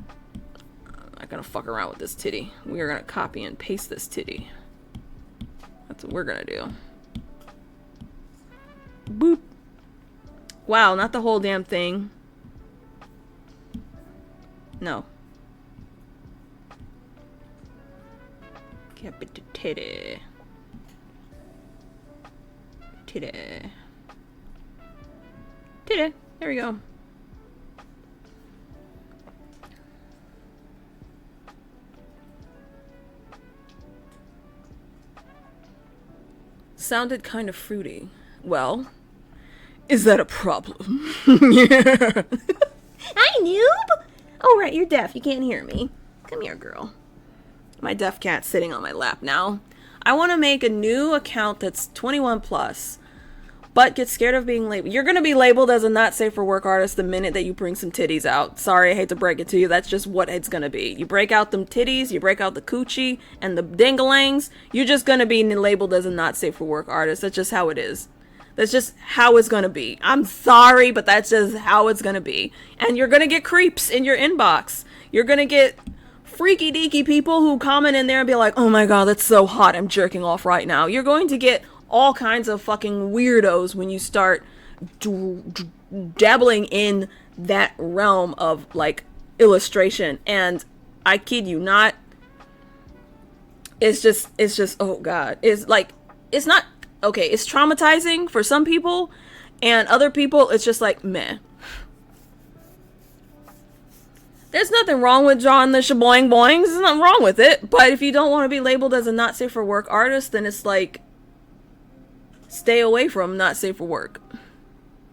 I'm not gonna fuck around with this titty. We are gonna copy and paste this titty. That's what we're gonna do. Boop. Wow, not the whole damn thing. No. Capital titty. Titty. Titty. There we go. Sounded kind of fruity. Well, is that a problem? Yeah. Hi, noob! Oh, right, you're deaf. You can't hear me. Come here, girl. My deaf cat's sitting on my lap now. I want to make a new account that's 21 plus, but get scared of being labeled. You're going to be labeled as a not safe for work artist the minute that you bring some titties out. Sorry, I hate to break it to you. That's just what it's going to be. You break out them titties, you break out the coochie and the dingalangs, you're just going to be labeled as a not safe for work artist. That's just how it is. That's just how it's going to be. I'm sorry, but that's just how it's going to be. And you're going to get creeps in your inbox. You're going to get freaky deaky people who comment in there and be like, oh my god, that's so hot, I'm jerking off right now. You're going to get all kinds of fucking weirdos when you start dabbling in that realm of like illustration. And I kid you not, it's just oh god, it's like, it's not okay, it's traumatizing for some people, and other people it's just like meh. There's nothing wrong with drawing the shaboing boings. There's nothing wrong with it. But if you don't want to be labeled as a not safe for work artist, then it's like, stay away from not safe for work.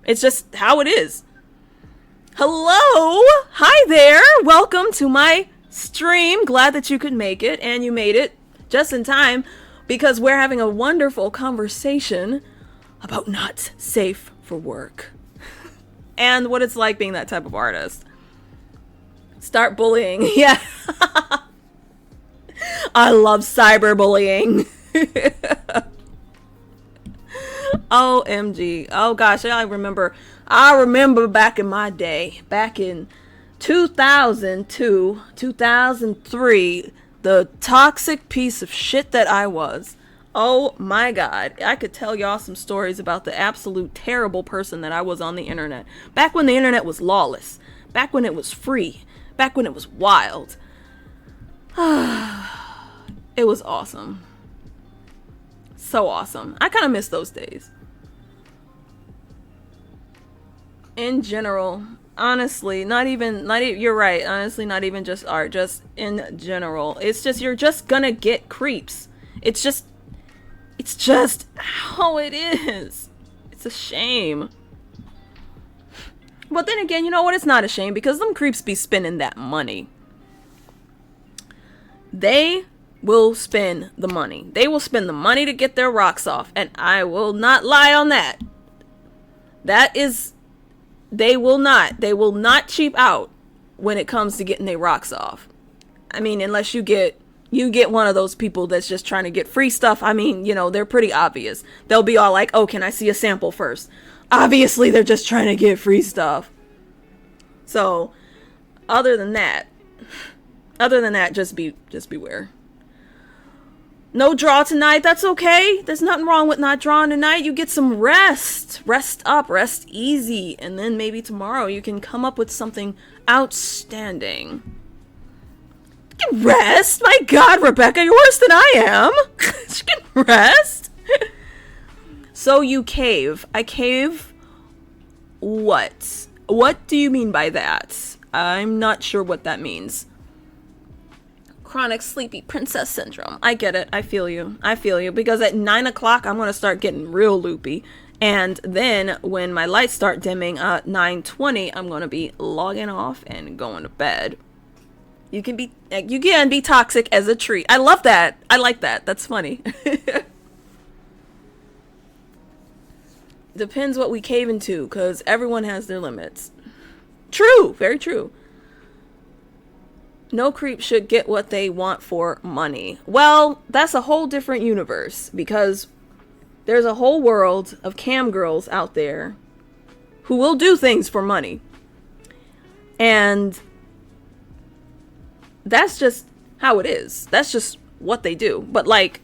It's just how it is. Hello! Hi there! Welcome to my stream. Glad that you could make it, and you made it just in time, because we're having a wonderful conversation about not safe for work. And what it's like being that type of artist. Start bullying. Yeah. I love cyberbullying. OMG. Oh gosh, I remember back in my day, back in 2002, 2003, the toxic piece of shit that I was. Oh my god, I could tell y'all some stories about the absolute terrible person that I was on the internet. Back when the internet was lawless. Back when it was free. Back when it was wild. It was awesome. So awesome. I kind of miss those days. In general, honestly, not even, you're right. Honestly, not even just art, just in general. It's just, you're just gonna get creeps. It's just how it is. It's a shame. But then again, you know what? It's not a shame, because them creeps be spending that money. They will spend the money. They will spend the money to get their rocks off. And I will not lie on that. They will not cheap out when it comes to getting their rocks off. I mean, unless you get one of those people that's just trying to get free stuff. I mean, you know, they're pretty obvious. They'll be all like, oh, can I see a sample first? Obviously, they're just trying to get free stuff. So, other than that, just beware. No draw tonight. That's okay. There's nothing wrong with not drawing tonight. You get some rest. Rest up. Rest easy. And then maybe tomorrow you can come up with something outstanding. You can rest? My God, Rebecca, you're worse than I am. You can rest? So you cave. I cave what? What do you mean by that? I'm not sure what that means. Chronic sleepy princess syndrome. I get it. I feel you. Because at 9 o'clock, I'm going to start getting real loopy. And then when my lights start dimming at 9:20, I'm going to be logging off and going to bed. You can be toxic as a treat. I love that. I like that. That's funny. Depends what we cave into, because everyone has their limits. True. Very true. No creep should get what they want for money. Well, that's a whole different universe, because there's a whole world of cam girls out there who will do things for money. And that's just how it is. That's just what they do. But like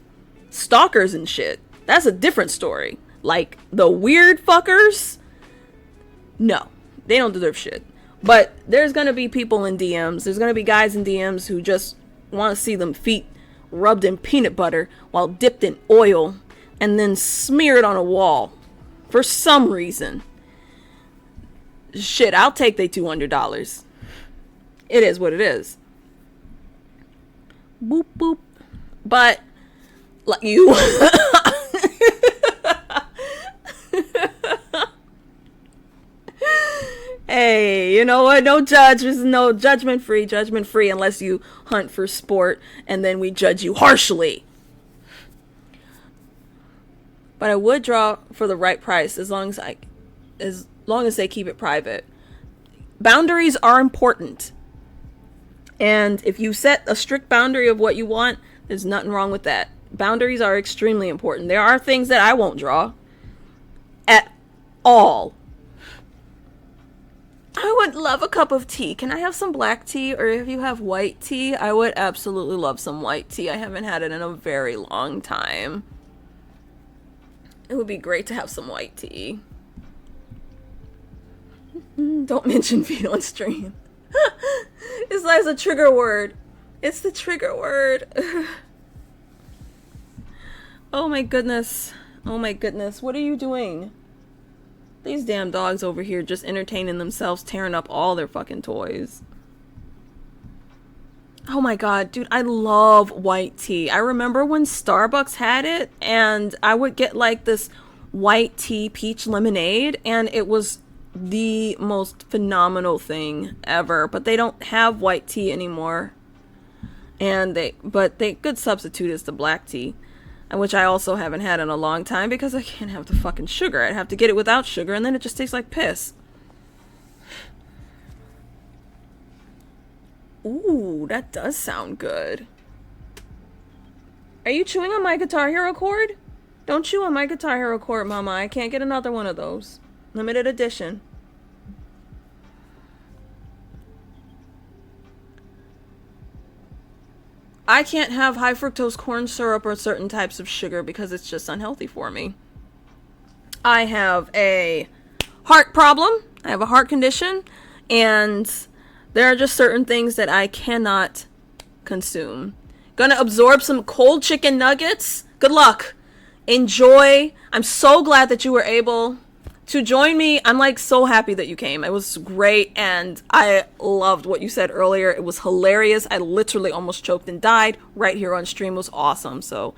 stalkers and shit, that's a different story. Like the weird fuckers, no, they don't deserve shit. But there's gonna be people in DMs. There's gonna be guys in DMs who just want to see them feet rubbed in peanut butter while dipped in oil and then smeared on a wall For some reason. Shit, I'll take they $200. It is what it is. Boop, boop. But, like you... Hey, you know what? No judgment free unless you hunt for sport and then we judge you harshly. But I would draw for the right price as long as they keep it private. Boundaries are important. And if you set a strict boundary of what you want, there's nothing wrong with that. Boundaries are extremely important. There are things that I won't draw at all. I would love a cup of tea. Can I have some black tea? Or if you have white tea, I would absolutely love some white tea. I haven't had it in a very long time. It would be great to have some white tea. Don't mention feet on stream. It's like a trigger word. It's the trigger word. Oh my goodness. Oh my goodness. What are you doing? These damn dogs over here just entertaining themselves, tearing up all their fucking toys. Oh my god, dude, I love white tea. I remember when Starbucks had it, and I would get like this white tea peach lemonade, and it was the most phenomenal thing ever. But they don't have white tea anymore. And good substitute is the black tea. Which I also haven't had in a long time because I can't have the fucking sugar. I'd have to get it without sugar and then it just tastes like piss. Ooh, that does sound good. Are you chewing on my Guitar Hero cord? Don't chew on my Guitar Hero cord, Mama. I can't get another one of those. Limited edition. I can't have high fructose corn syrup or certain types of sugar because it's just unhealthy for me. I have a heart problem. I have a heart condition. And there are just certain things that I cannot consume. Gonna absorb some cold chicken nuggets. Good luck. Enjoy. I'm so glad that you were able to join me. I'm like so happy that you came. It was great and I loved what you said earlier. It was hilarious. I literally almost choked and died right here on stream. It was awesome. So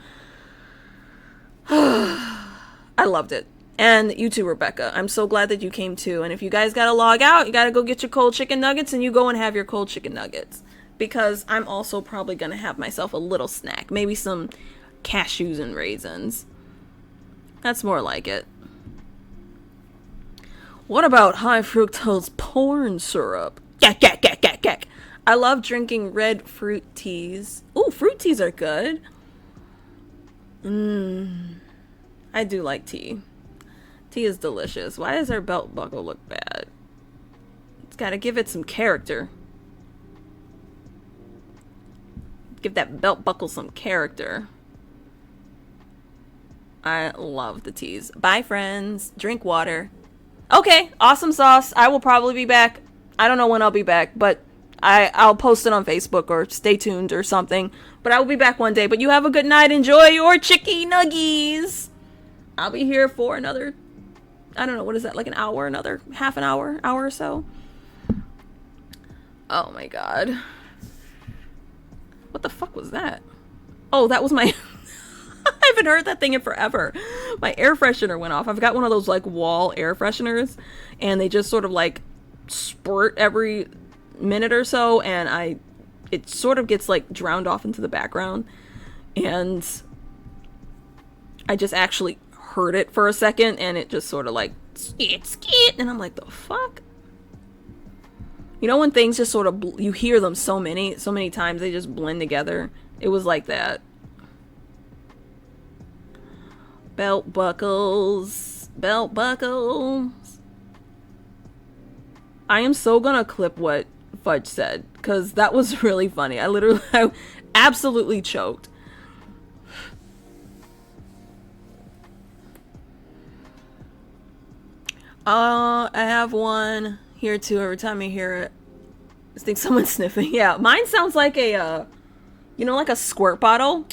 I loved it. And you too, Rebecca. I'm so glad that you came too. And if you guys gotta log out, you gotta go get your cold chicken nuggets and you go and have your cold chicken nuggets. Because I'm also probably gonna have myself a little snack. Maybe some cashews and raisins. That's more like it. What about high fructose corn syrup? Gak, gak, gak, gak, gak. I love drinking red fruit teas. Ooh, fruit teas are good. I do like tea. Tea is delicious. Why does our belt buckle look bad? It's gotta give it some character. Give that belt buckle some character. I love the teas. Bye, friends. Drink water. Okay, awesome sauce. I will probably be back. I don't know when I'll be back, but I'll post it on Facebook or stay tuned or something. But I will be back one day. But you have a good night. Enjoy your chicky nuggies. I'll be here for another, I don't know, what is that, like an hour, another half an hour or so? Oh my god. What the fuck was that? Oh, that was my... I haven't heard that thing in forever. My air freshener went off. I've got one of those like wall air fresheners and they just sort of like spurt every minute or so and it sort of gets like drowned off into the background and I just actually heard it for a second and it just sort of like skit and I'm like, the fuck? You know when things just sort of you hear them so many times they just blend together? It was like that. Belt buckles. Belt buckles. I am so gonna clip what Fudge said, because that was really funny. I absolutely choked. I have one here too. Every time I hear it, I think someone's sniffing. Yeah, mine sounds like a, like a squirt bottle.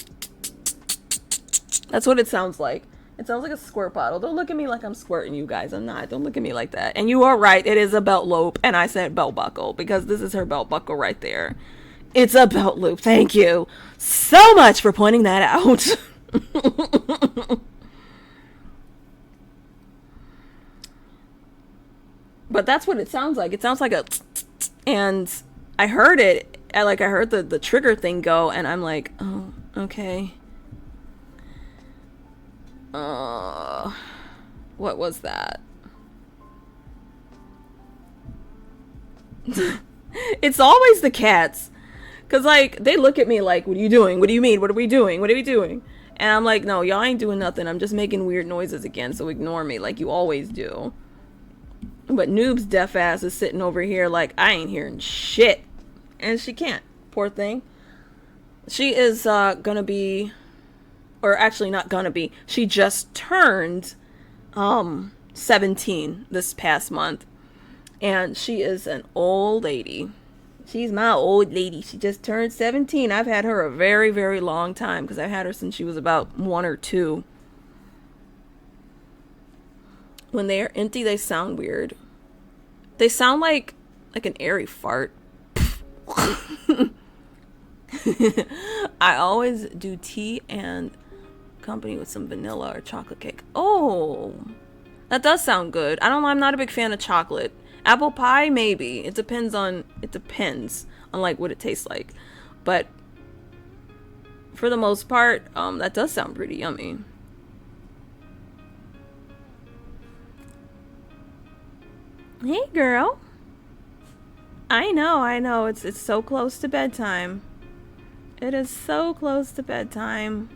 That's what it sounds like. It sounds like a squirt bottle. Don't look at me like I'm squirting you guys. I'm not. Don't look at me like that. And you are right. It is a belt loop. And I said belt buckle because this is her belt buckle right there. It's a belt loop. Thank you so much for pointing that out. But that's what it sounds like. It sounds like a and I heard it. I heard the trigger thing go and I'm like, "Oh, okay." What was that? It's always the cats. Cause like they look at me like, "What are you doing? What do you mean? What are we doing? What are we doing?" And I'm like, "No, y'all ain't doing nothing. I'm just making weird noises again, so ignore me like you always do." But Noob's deaf ass is sitting over here like, "I ain't hearing shit." And she can't. Poor thing. She is gonna be, or actually not gonna be, she just turned 17 this past month. And she is an old lady. She's my old lady. She just turned 17. I've had her a very, very long time because I've had her since she was about 1 or 2. When they are empty, they sound weird. They sound like an airy fart. I always do tea and company with some vanilla or chocolate cake. Oh, that does sound good. I don't know. I'm not a big fan of chocolate. Apple pie, maybe. It depends on like what it tastes like. But for the most part, that does sound pretty yummy. Hey, girl. I know. It's so close to bedtime. It is so close to bedtime.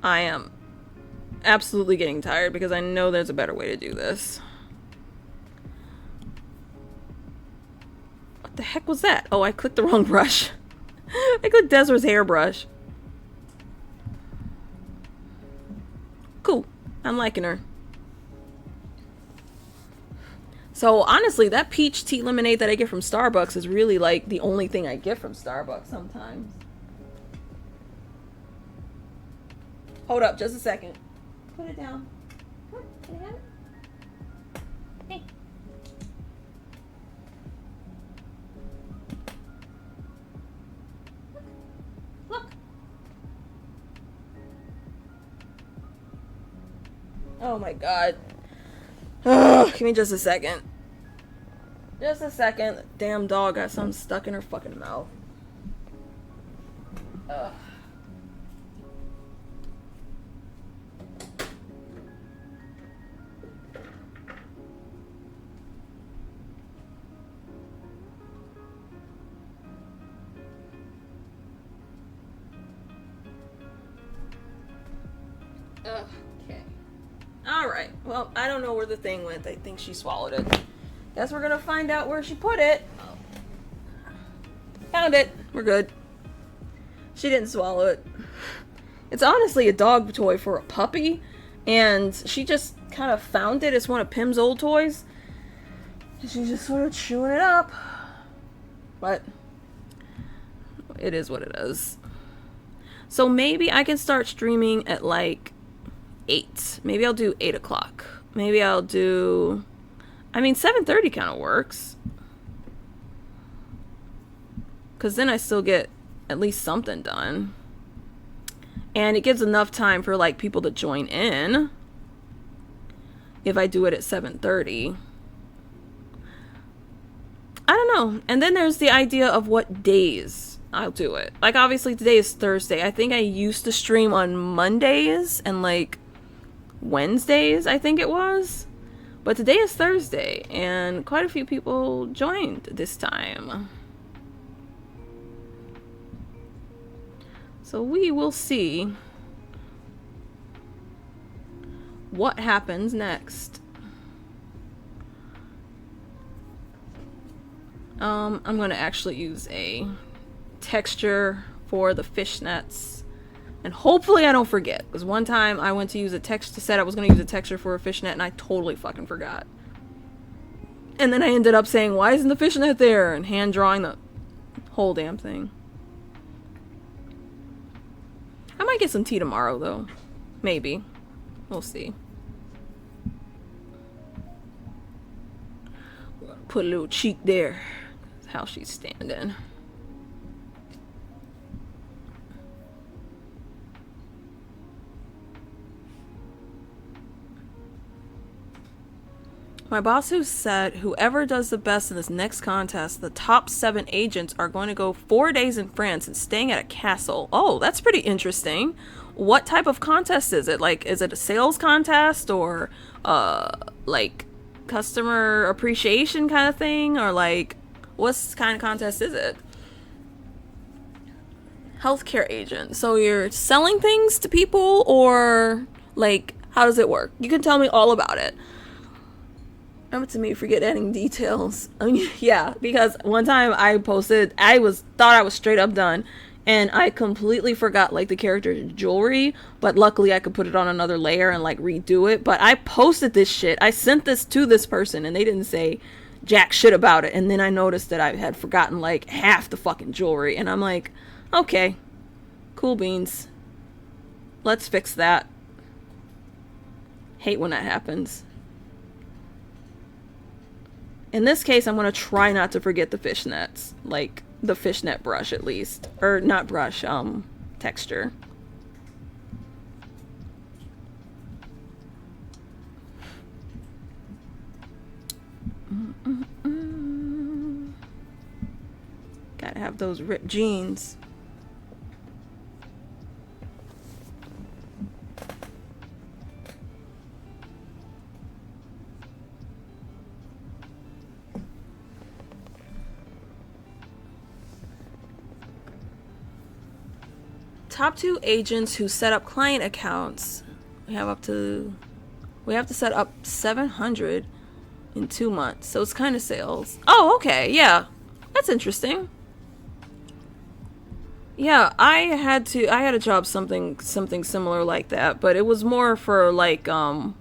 I am absolutely getting tired because I know there's a better way to do this. What the heck was that? Oh, I clicked the wrong brush. I clicked Desra's hairbrush. Cool. I'm liking her. So honestly, that peach tea lemonade that I get from Starbucks is really like the only thing I get from Starbucks sometimes. Hold up just a second. Put it down. Come on, can I have it? Hey. Look. Oh my god. Give me just a second. Just a second. The damn dog got something stuck in her fucking mouth. Ugh. Okay. Alright. Well, I don't know where the thing went. I think she swallowed it. Guess we're gonna find out where she put it. Found it. We're good. She didn't swallow it. It's honestly a dog toy for a puppy, and she just kind of found it. It's one of Pim's old toys. She's just sort of chewing it up. But it is what it is. So maybe I can start streaming at like 8. Maybe I'll do 8 o'clock. Maybe I'll do... 7:30 kind of works. Because then I still get at least something done. And it gives enough time for like people to join in. If I do it at 7:30. I don't know. And then there's the idea of what days I'll do it. Like obviously today is Thursday. I think I used to stream on Mondays and like Wednesdays, I think it was. But today is Thursday and quite a few people joined this time. So we will see what happens next. I'm going to actually use a texture for the fishnets. And hopefully I don't forget. Because one time I went to use a texture, said I was going to use a texture for a fishnet and I totally fucking forgot. And then I ended up saying, why isn't the fishnet there? And hand drawing the Whole damn thing. I might get some tea tomorrow, though. Maybe. We'll see. Put a little cheek there. That's how she's standing. My boss who said whoever does the best in this next contest, the top 7 agents are going to go 4 days in France and staying at a castle. Oh, that's pretty interesting. What type of contest is it? Like, is it a sales contest or like customer appreciation kind of thing? Or like, what kind of contest is it? Healthcare agent. So you're selling things to people, or like, how does it work? You can tell me all about it. Remember to me, forget adding details. I mean, yeah, because one time I posted, thought I was straight up done, and I completely forgot like the character's jewelry, but luckily I could put it on another layer and like redo it. But I posted this shit. I sent this to this person and they didn't say jack shit about it. And then I noticed that I had forgotten like half the fucking jewelry, and I'm like, okay, cool beans. Let's fix that. Hate when that happens. In this case, I'm going to try not to forget the fishnets. Like, the fishnet brush, at least. Or, not brush, texture. Gotta have those ripped jeans. Top 2 agents who set up client accounts. We have to set up 700 in 2 months. So it's kind of sales. Oh, okay. Yeah. That's interesting. Yeah, I had a job something similar like that, but it was more for like a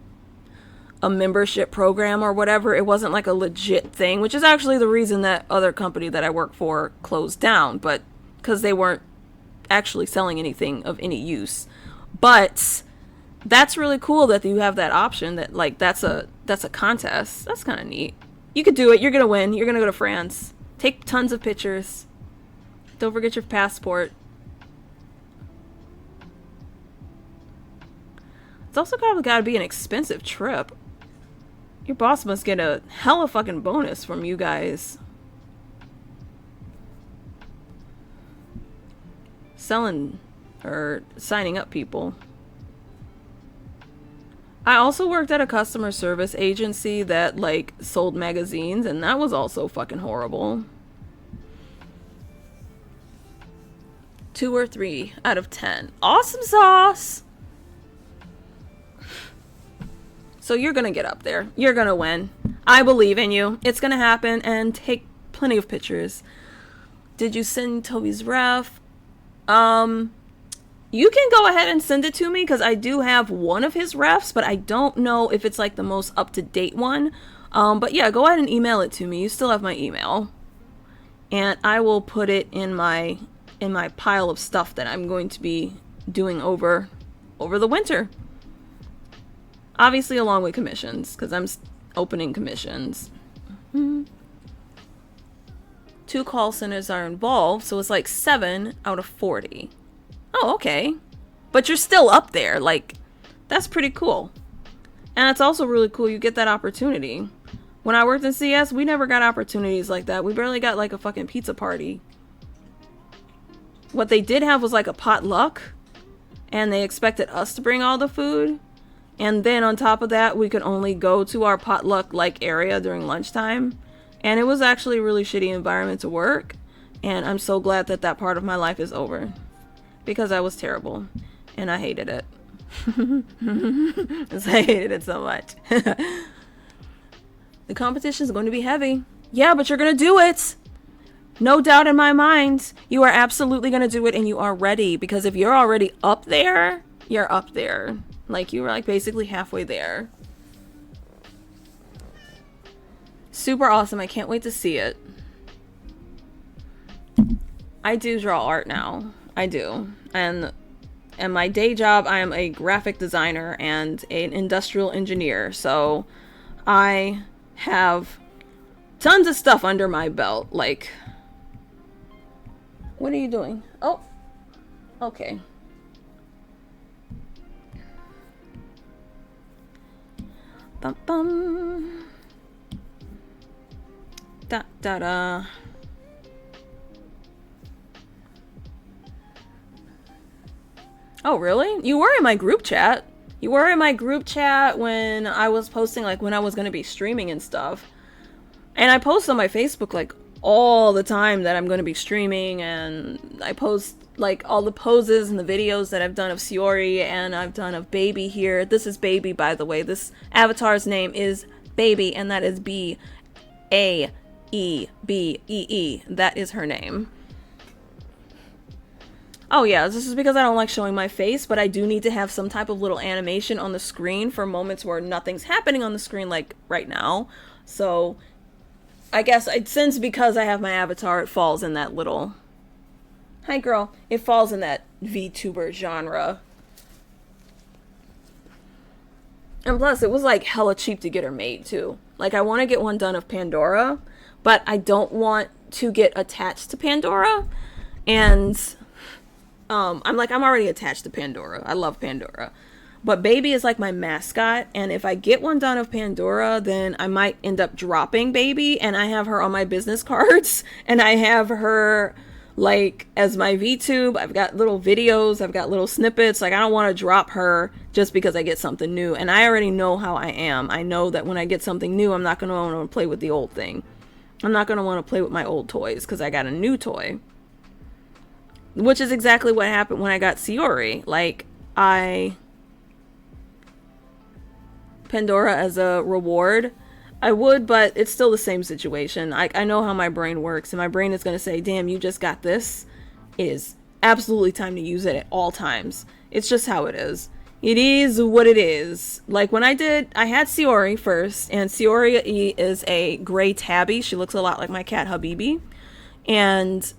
membership program or whatever. It wasn't like a legit thing, which is actually the reason that other company that I work for closed down, but because they weren't actually selling anything of any use. But that's really cool that you have that option, that like that's a contest. That's kind of neat. You could do it. You're gonna win. You're gonna go to France. Take tons of pictures. Don't forget your passport. It's also gotta be an expensive trip. Your boss must get a hella fucking bonus from you guys. Selling or signing up people. I also worked at a customer service agency that like sold magazines, and that was also fucking horrible. 2 or 3 out of 10. Awesome sauce. So you're gonna get up there. You're gonna win. I believe in you. It's gonna happen, and take plenty of pictures. Did you send Toby's ref? You can go ahead and send it to me, because I do have one of his refs, but I don't know if it's like the most up-to-date one. But yeah, go ahead and email it to me. You still have my email. And I will put it in my pile of stuff that I'm going to be doing over the winter. Obviously along with commissions, because I'm opening commissions. 2 call centers are involved, so it's like 7 out of 40. Oh, okay. But you're still up there. Like, that's pretty cool. And it's also really cool you get that opportunity. When I worked in CS, we never got opportunities like that. We barely got like a fucking pizza party. What they did have was like a potluck, and they expected us to bring all the food. And then on top of that, we could only go to our potluck like area during lunchtime. And it was actually a really shitty environment to work. And I'm so glad that that part of my life is over. Because I was terrible. And I hated it. Because I hated it so much. The competition is going to be heavy. Yeah, but you're going to do it. No doubt in my mind. You are absolutely going to do it, and you are ready. Because if you're already up there, you're up there. Like, you were like basically halfway there. Super awesome. I can't wait to see it. I do draw art now. I do. And my day job, I am a graphic designer and an industrial engineer. So I have tons of stuff under my belt. Like, what are you doing? Oh, okay. Bum bum. Da da da. Oh, really? You were in my group chat. You were in my group chat when I was posting, like, when I was going to be streaming and stuff. And I post on my Facebook, like, all the time that I'm going to be streaming. And I post, like, all the poses and the videos that I've done of Sayori and I've done of Baby here. This is Baby, by the way. This avatar's name is Baby, and that is B-A-E-B-E-E. That is her name. Oh yeah, this is because I don't like showing my face, but I do need to have some type of little animation on the screen for moments where nothing's happening on the screen, like right now. So I guess since because I have my avatar, it falls in that little... Hi girl. It falls in that VTuber genre. And plus, it was like hella cheap to get her made too. Like, I want to get one done of Pandora, but I don't want to get attached to Pandora. And I'm already attached to Pandora. I love Pandora. But Baby is like my mascot, and if I get one done of Pandora, then I might end up dropping Baby, and I have her on my business cards, and I have her, like, as my VTube. I've got little videos, I've got little snippets. Like, I don't want to drop her just because I get something new, and I already know how I am. I know that when I get something new, I'm not going to want to play with the old thing. I'm not going to want to play with my old toys, because I got a new toy. Which is exactly what happened when I got Sayori. Like, Pandora as a reward, I would, but it's still the same situation. I know how my brain works, and my brain is going to say, damn, you just got this. It is absolutely time to use it at all times. It's just how it is. It is what it is. Like, when I had Sayori first, and Sayori is a gray tabby. She looks a lot like my cat Habibi. And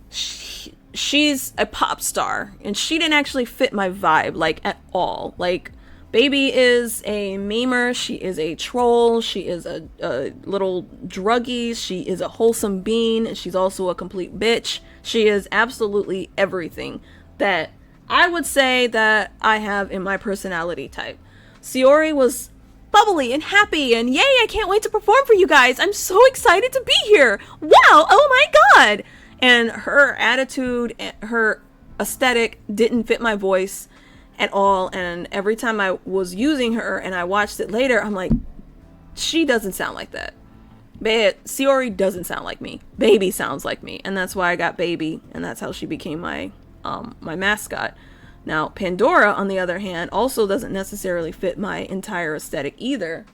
she's a pop star, and she didn't actually fit my vibe, like, at all. Like, Baby is a memer, she is a troll, she is a little druggie, she is a wholesome bean, and she's also a complete bitch. She is absolutely everything that I would say that I have in my personality type. Sayori was bubbly and happy, and yay, I can't wait to perform for you guys. I'm so excited to be here. Wow, oh my god. And her attitude, her aesthetic didn't fit my voice at all. And every time I was using her and I watched it later, I'm like, she doesn't sound like that. But Sayori doesn't sound like me. Baby sounds like me. And that's why I got Baby. And that's how she became my mascot. Now, Pandora, on the other hand, also doesn't necessarily fit my entire aesthetic either.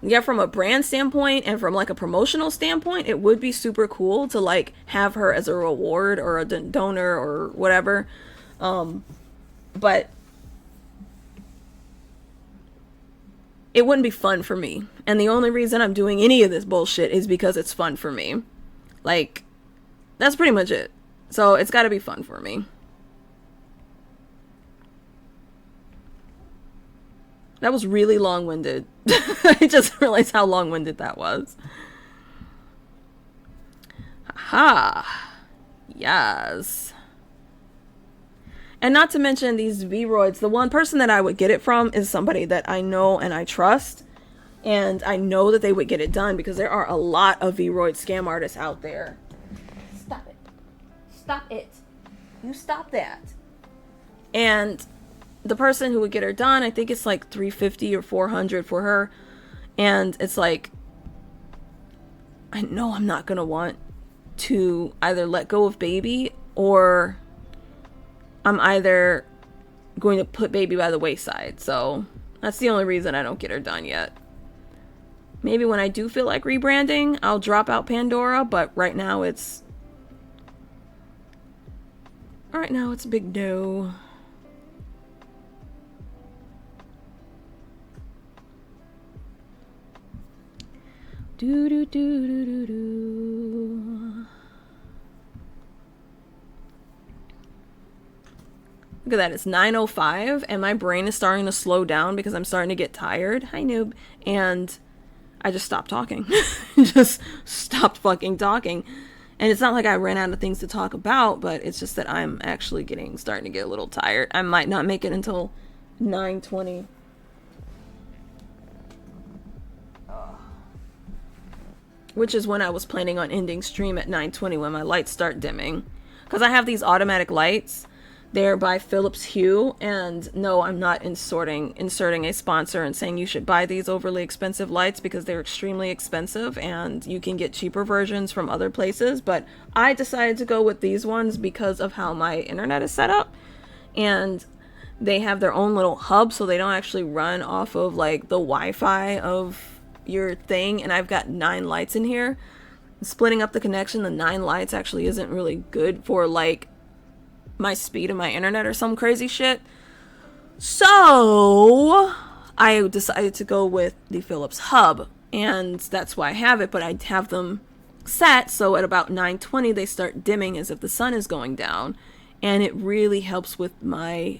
Yeah, from a brand standpoint and from like a promotional standpoint, it would be super cool to like have her as a reward or a donor or whatever. But it wouldn't be fun for me. And the only reason I'm doing any of this bullshit is because it's fun for me. Like, that's pretty much it. So it's got to be fun for me. That was really long-winded. I just realized how long-winded that was. Ha! Yes. And not to mention these V-Roids. The one person that I would get it from is somebody that I know and I trust. And I know that they would get it done because there are a lot of V-Roid scam artists out there. Stop it. Stop it. You stop that. And the person who would get her done, I think it's like $350 or $400 for her. And it's like, I know I'm not going to want to either let go of Baby, or I'm either going to put Baby by the wayside. So that's the only reason I don't get her done yet. Maybe when I do feel like rebranding, I'll drop out Pandora, but right now it's a big no. Do do do do do do. Look at that, it's 9:05 and my brain is starting to slow down because I'm starting to get tired. Hi, noob. And I just stopped talking. Just stopped fucking talking. And it's not like I ran out of things to talk about, but it's just that I'm actually starting to get a little tired. I might not make it until 9:20. Which is when I was planning on ending stream at 9:20 when my lights start dimming. Because I have these automatic lights. They're by Philips Hue, and no, I'm not inserting a sponsor and saying you should buy these overly expensive lights because they're extremely expensive and you can get cheaper versions from other places, but I decided to go with these ones because of how my internet is set up, and they have their own little hub, so they don't actually run off of like the Wi-Fi of your thing, and I've got 9 lights in here. Splitting up the connection, the 9 lights actually isn't really good for like my speed of my internet or some crazy shit. So I decided to go with the Philips Hub, and that's why I have it, but I have them set so at about 9:20 they start dimming as if the sun is going down, and it really helps with my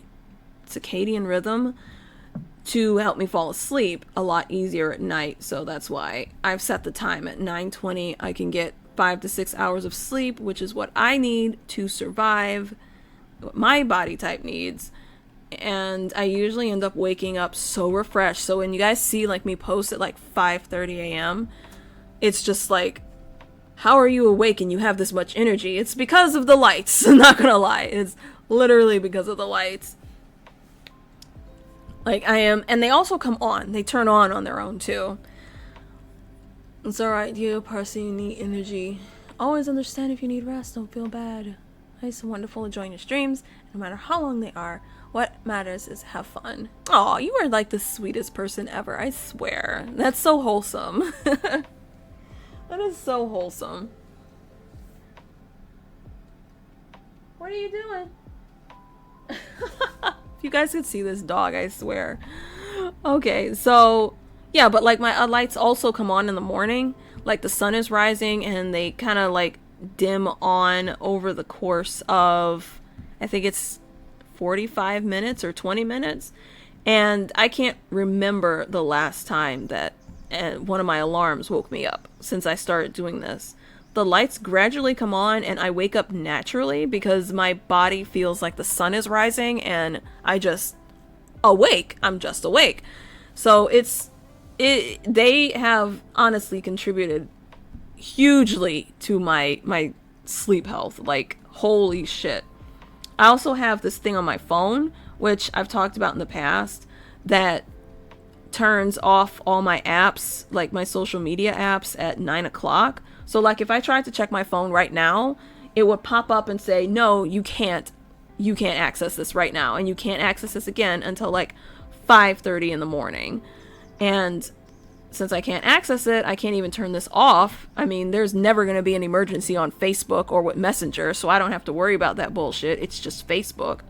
circadian rhythm to help me fall asleep a lot easier at night. So that's why I've set the time at 9:20. I can get 5 to 6 hours of sleep, which is what I need to survive, what my body type needs. And I usually end up waking up so refreshed. So when you guys see like me post at like 5:30 a.m., it's just like, how are you awake and you have this much energy? It's because of the lights. I'm not gonna lie, it's literally because of the lights. Like I am, and they also come on, they turn on their own too. It's alright, you person, you need energy. Always understand if you need rest, don't feel bad. It's wonderful enjoying your streams, no matter how long they are. What matters is have fun. Aw, you are like the sweetest person ever, I swear. That's so wholesome. That is so wholesome. What are you doing? If you guys could see this dog, I swear. Okay, so yeah, but like my lights also come on in the morning. Like the sun is rising and they kind of like dim on over the course of, I think it's 45 minutes or 20 minutes. And I can't remember the last time that one of my alarms woke me up since I started doing this. The lights gradually come on and I wake up naturally because my body feels like the sun is rising and I'm just awake. So they have honestly contributed hugely to my sleep health. Like, holy shit. I also have this thing on my phone, which I've talked about in the past, that turns off all my apps, like my social media apps, at 9 o'clock. So like if I tried to check my phone right now, it would pop up and say, no, you can't access this right now, and you can't access this again until like 5:30 in the morning. And since I can't access it, I can't even turn this off. I mean, there's never going to be an emergency on Facebook or with Messenger, so I don't have to worry about that bullshit. It's just Facebook.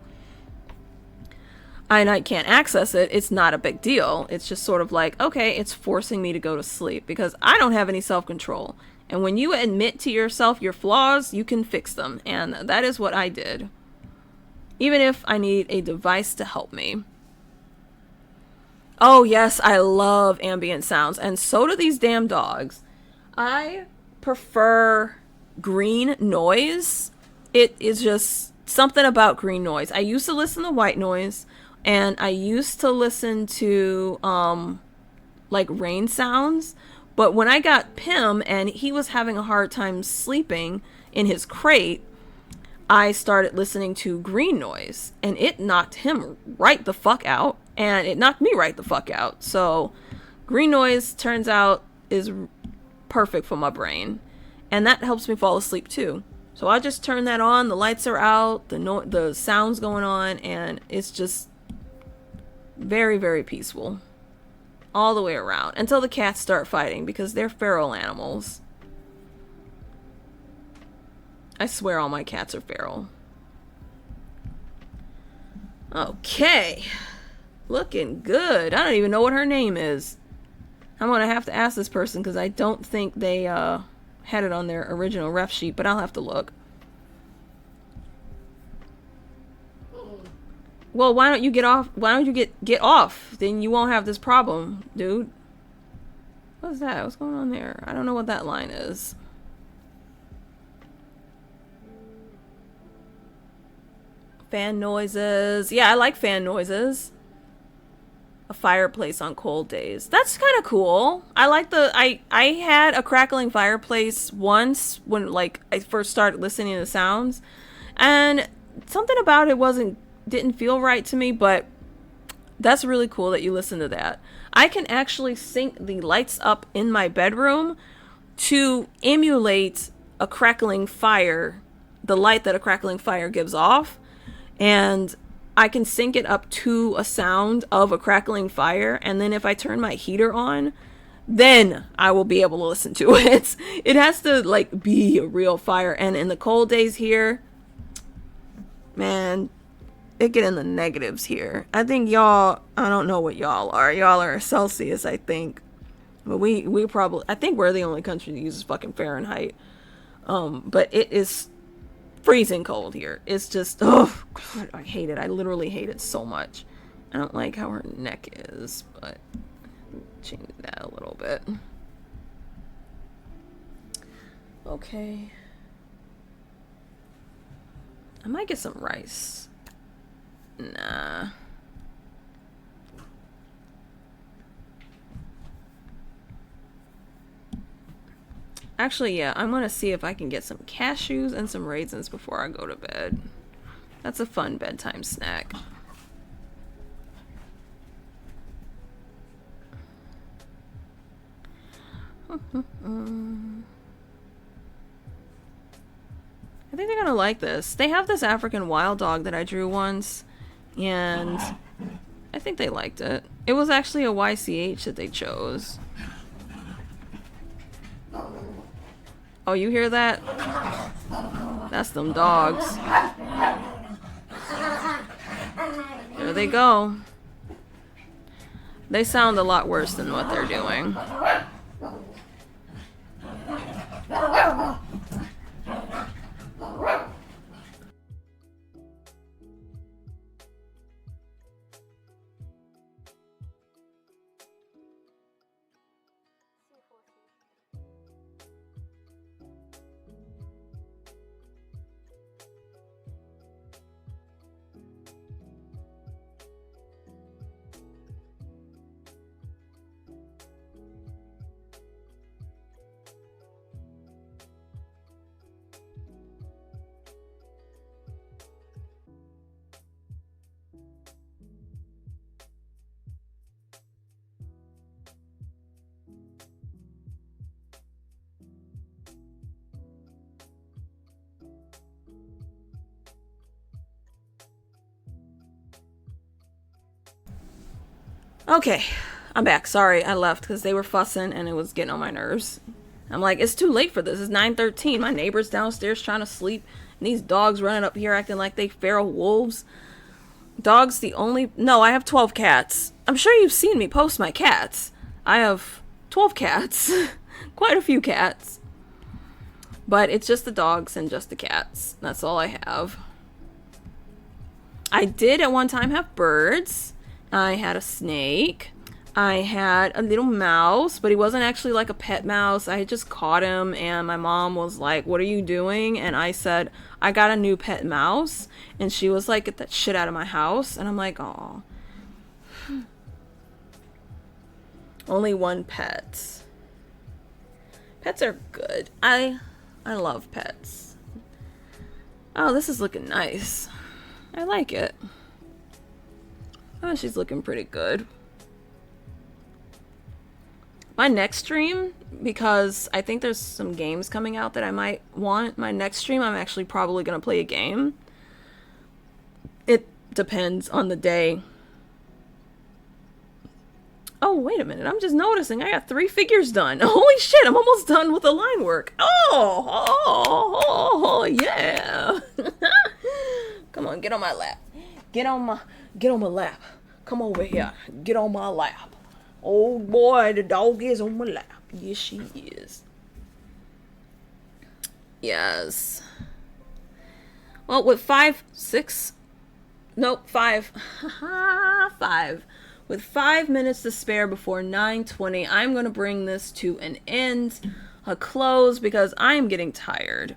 And I can't access it. It's not a big deal. It's just sort of like, okay, it's forcing me to go to sleep because I don't have any self-control. And when you admit to yourself your flaws, you can fix them. And that is what I did. Even if I need a device to help me. Oh yes, I love ambient sounds, and so do these damn dogs. I prefer green noise. It is just something about green noise. I used to listen to white noise, and I used to listen to like rain sounds, but when I got Pim and he was having a hard time sleeping in his crate, I started listening to green noise, and it knocked him right the fuck out. And it knocked me right the fuck out. So green noise, turns out, is perfect for my brain. And that helps me fall asleep too. So I just turn that on, the lights are out, the sound's going on, and it's just very, very peaceful. All the way around. Until the cats start fighting, because they're feral animals. I swear all my cats are feral. Okay. Looking good. I don't even know what her name is. I'm gonna have to ask this person because I don't think they had it on their original ref sheet, but I'll have to look. Well, why don't you get off? Why don't you get off? Then you won't have this problem, dude. What's that? What's going on there? I don't know what that line is. Fan noises. Yeah, I like fan noises. A fireplace on cold days. That's kind of cool. I like the I had a crackling fireplace once when like I first started listening to sounds, and something about it didn't feel right to me, but that's really cool that you listen to that. I can actually sync the lights up in my bedroom to emulate a crackling fire, the light that a crackling fire gives off, and I can sync it up to a sound of a crackling fire, and then if I turn my heater on, then I will be able to listen to it. It has to like be a real fire, and in the cold days here, man, it get in the negatives here. I think y'all, I don't know what y'all are. Y'all are Celsius, I think. But we probably, I think we're the only country that uses fucking Fahrenheit. But it is freezing cold here. It's just, oh, God, I hate it. I literally hate it so much. I don't like how her neck is, but change that a little bit. Okay. I might get some rice. Nah. Actually, yeah, I'm gonna see if I can get some cashews and some raisins before I go to bed. That's a fun bedtime snack. I think they're gonna like this. They have this African wild dog that I drew once, and I think they liked it. It was actually a YCH that they chose. Oh, you hear that? That's them dogs. There they go. They sound a lot worse than what they're doing. Okay, I'm back. Sorry, I left because they were fussing and it was getting on my nerves. I'm like, it's too late for this. It's 9:13. My neighbor's downstairs trying to sleep, and these dogs running up here acting like they feral wolves. Dogs, the only... No, I have 12 cats. I'm sure you've seen me post my cats. I have 12 cats. Quite a few cats. But it's just the dogs and just the cats. That's all I have. I did at one time have birds. I had a snake. I had a little mouse, but he wasn't actually like a pet mouse. I had just caught him, and my mom was like, "What are you doing?" And I said, "I got a new pet mouse." And she was like, "Get that shit out of my house." And I'm like, "Aw." Only one pet. Pets are good. I love pets. Oh, this is looking nice. I like it. Oh, she's looking pretty good. My next stream, because I think there's some games coming out that I might want. My next stream, I'm actually probably going to play a game. It depends on the day. Oh, wait a minute. I'm just noticing I got 3 figures done. Holy shit, I'm almost done with the line work. Oh, yeah. Come on, get on my lap. Get on my lap. Come over here. Get on my lap. Oh boy, the dog is on my lap. Yes, she is. Yes. Well, with 5, 6 nope, 5. 5. With 5 minutes to spare before 9:20, I'm going to bring this to an end, a close, because I'm getting tired.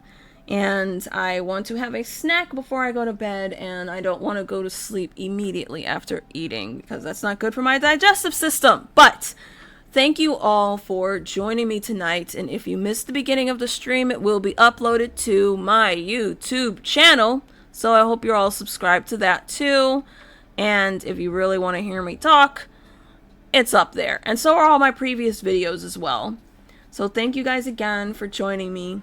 And I want to have a snack before I go to bed, and I don't want to go to sleep immediately after eating, because that's not good for my digestive system. But thank you all for joining me tonight, and if you missed the beginning of the stream, it will be uploaded to my YouTube channel, so I hope you're all subscribed to that too. And if you really want to hear me talk, it's up there. And so are all my previous videos as well. So thank you guys again for joining me.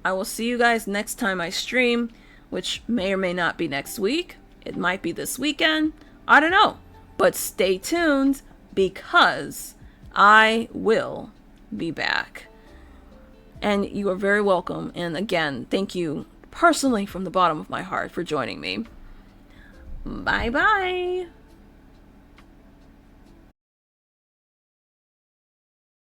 I will see you guys next time I stream, which may or may not be next week. It might be this weekend. I don't know. But stay tuned, because I will be back. And you are very welcome. And again, thank you personally from the bottom of my heart for joining me. Bye bye.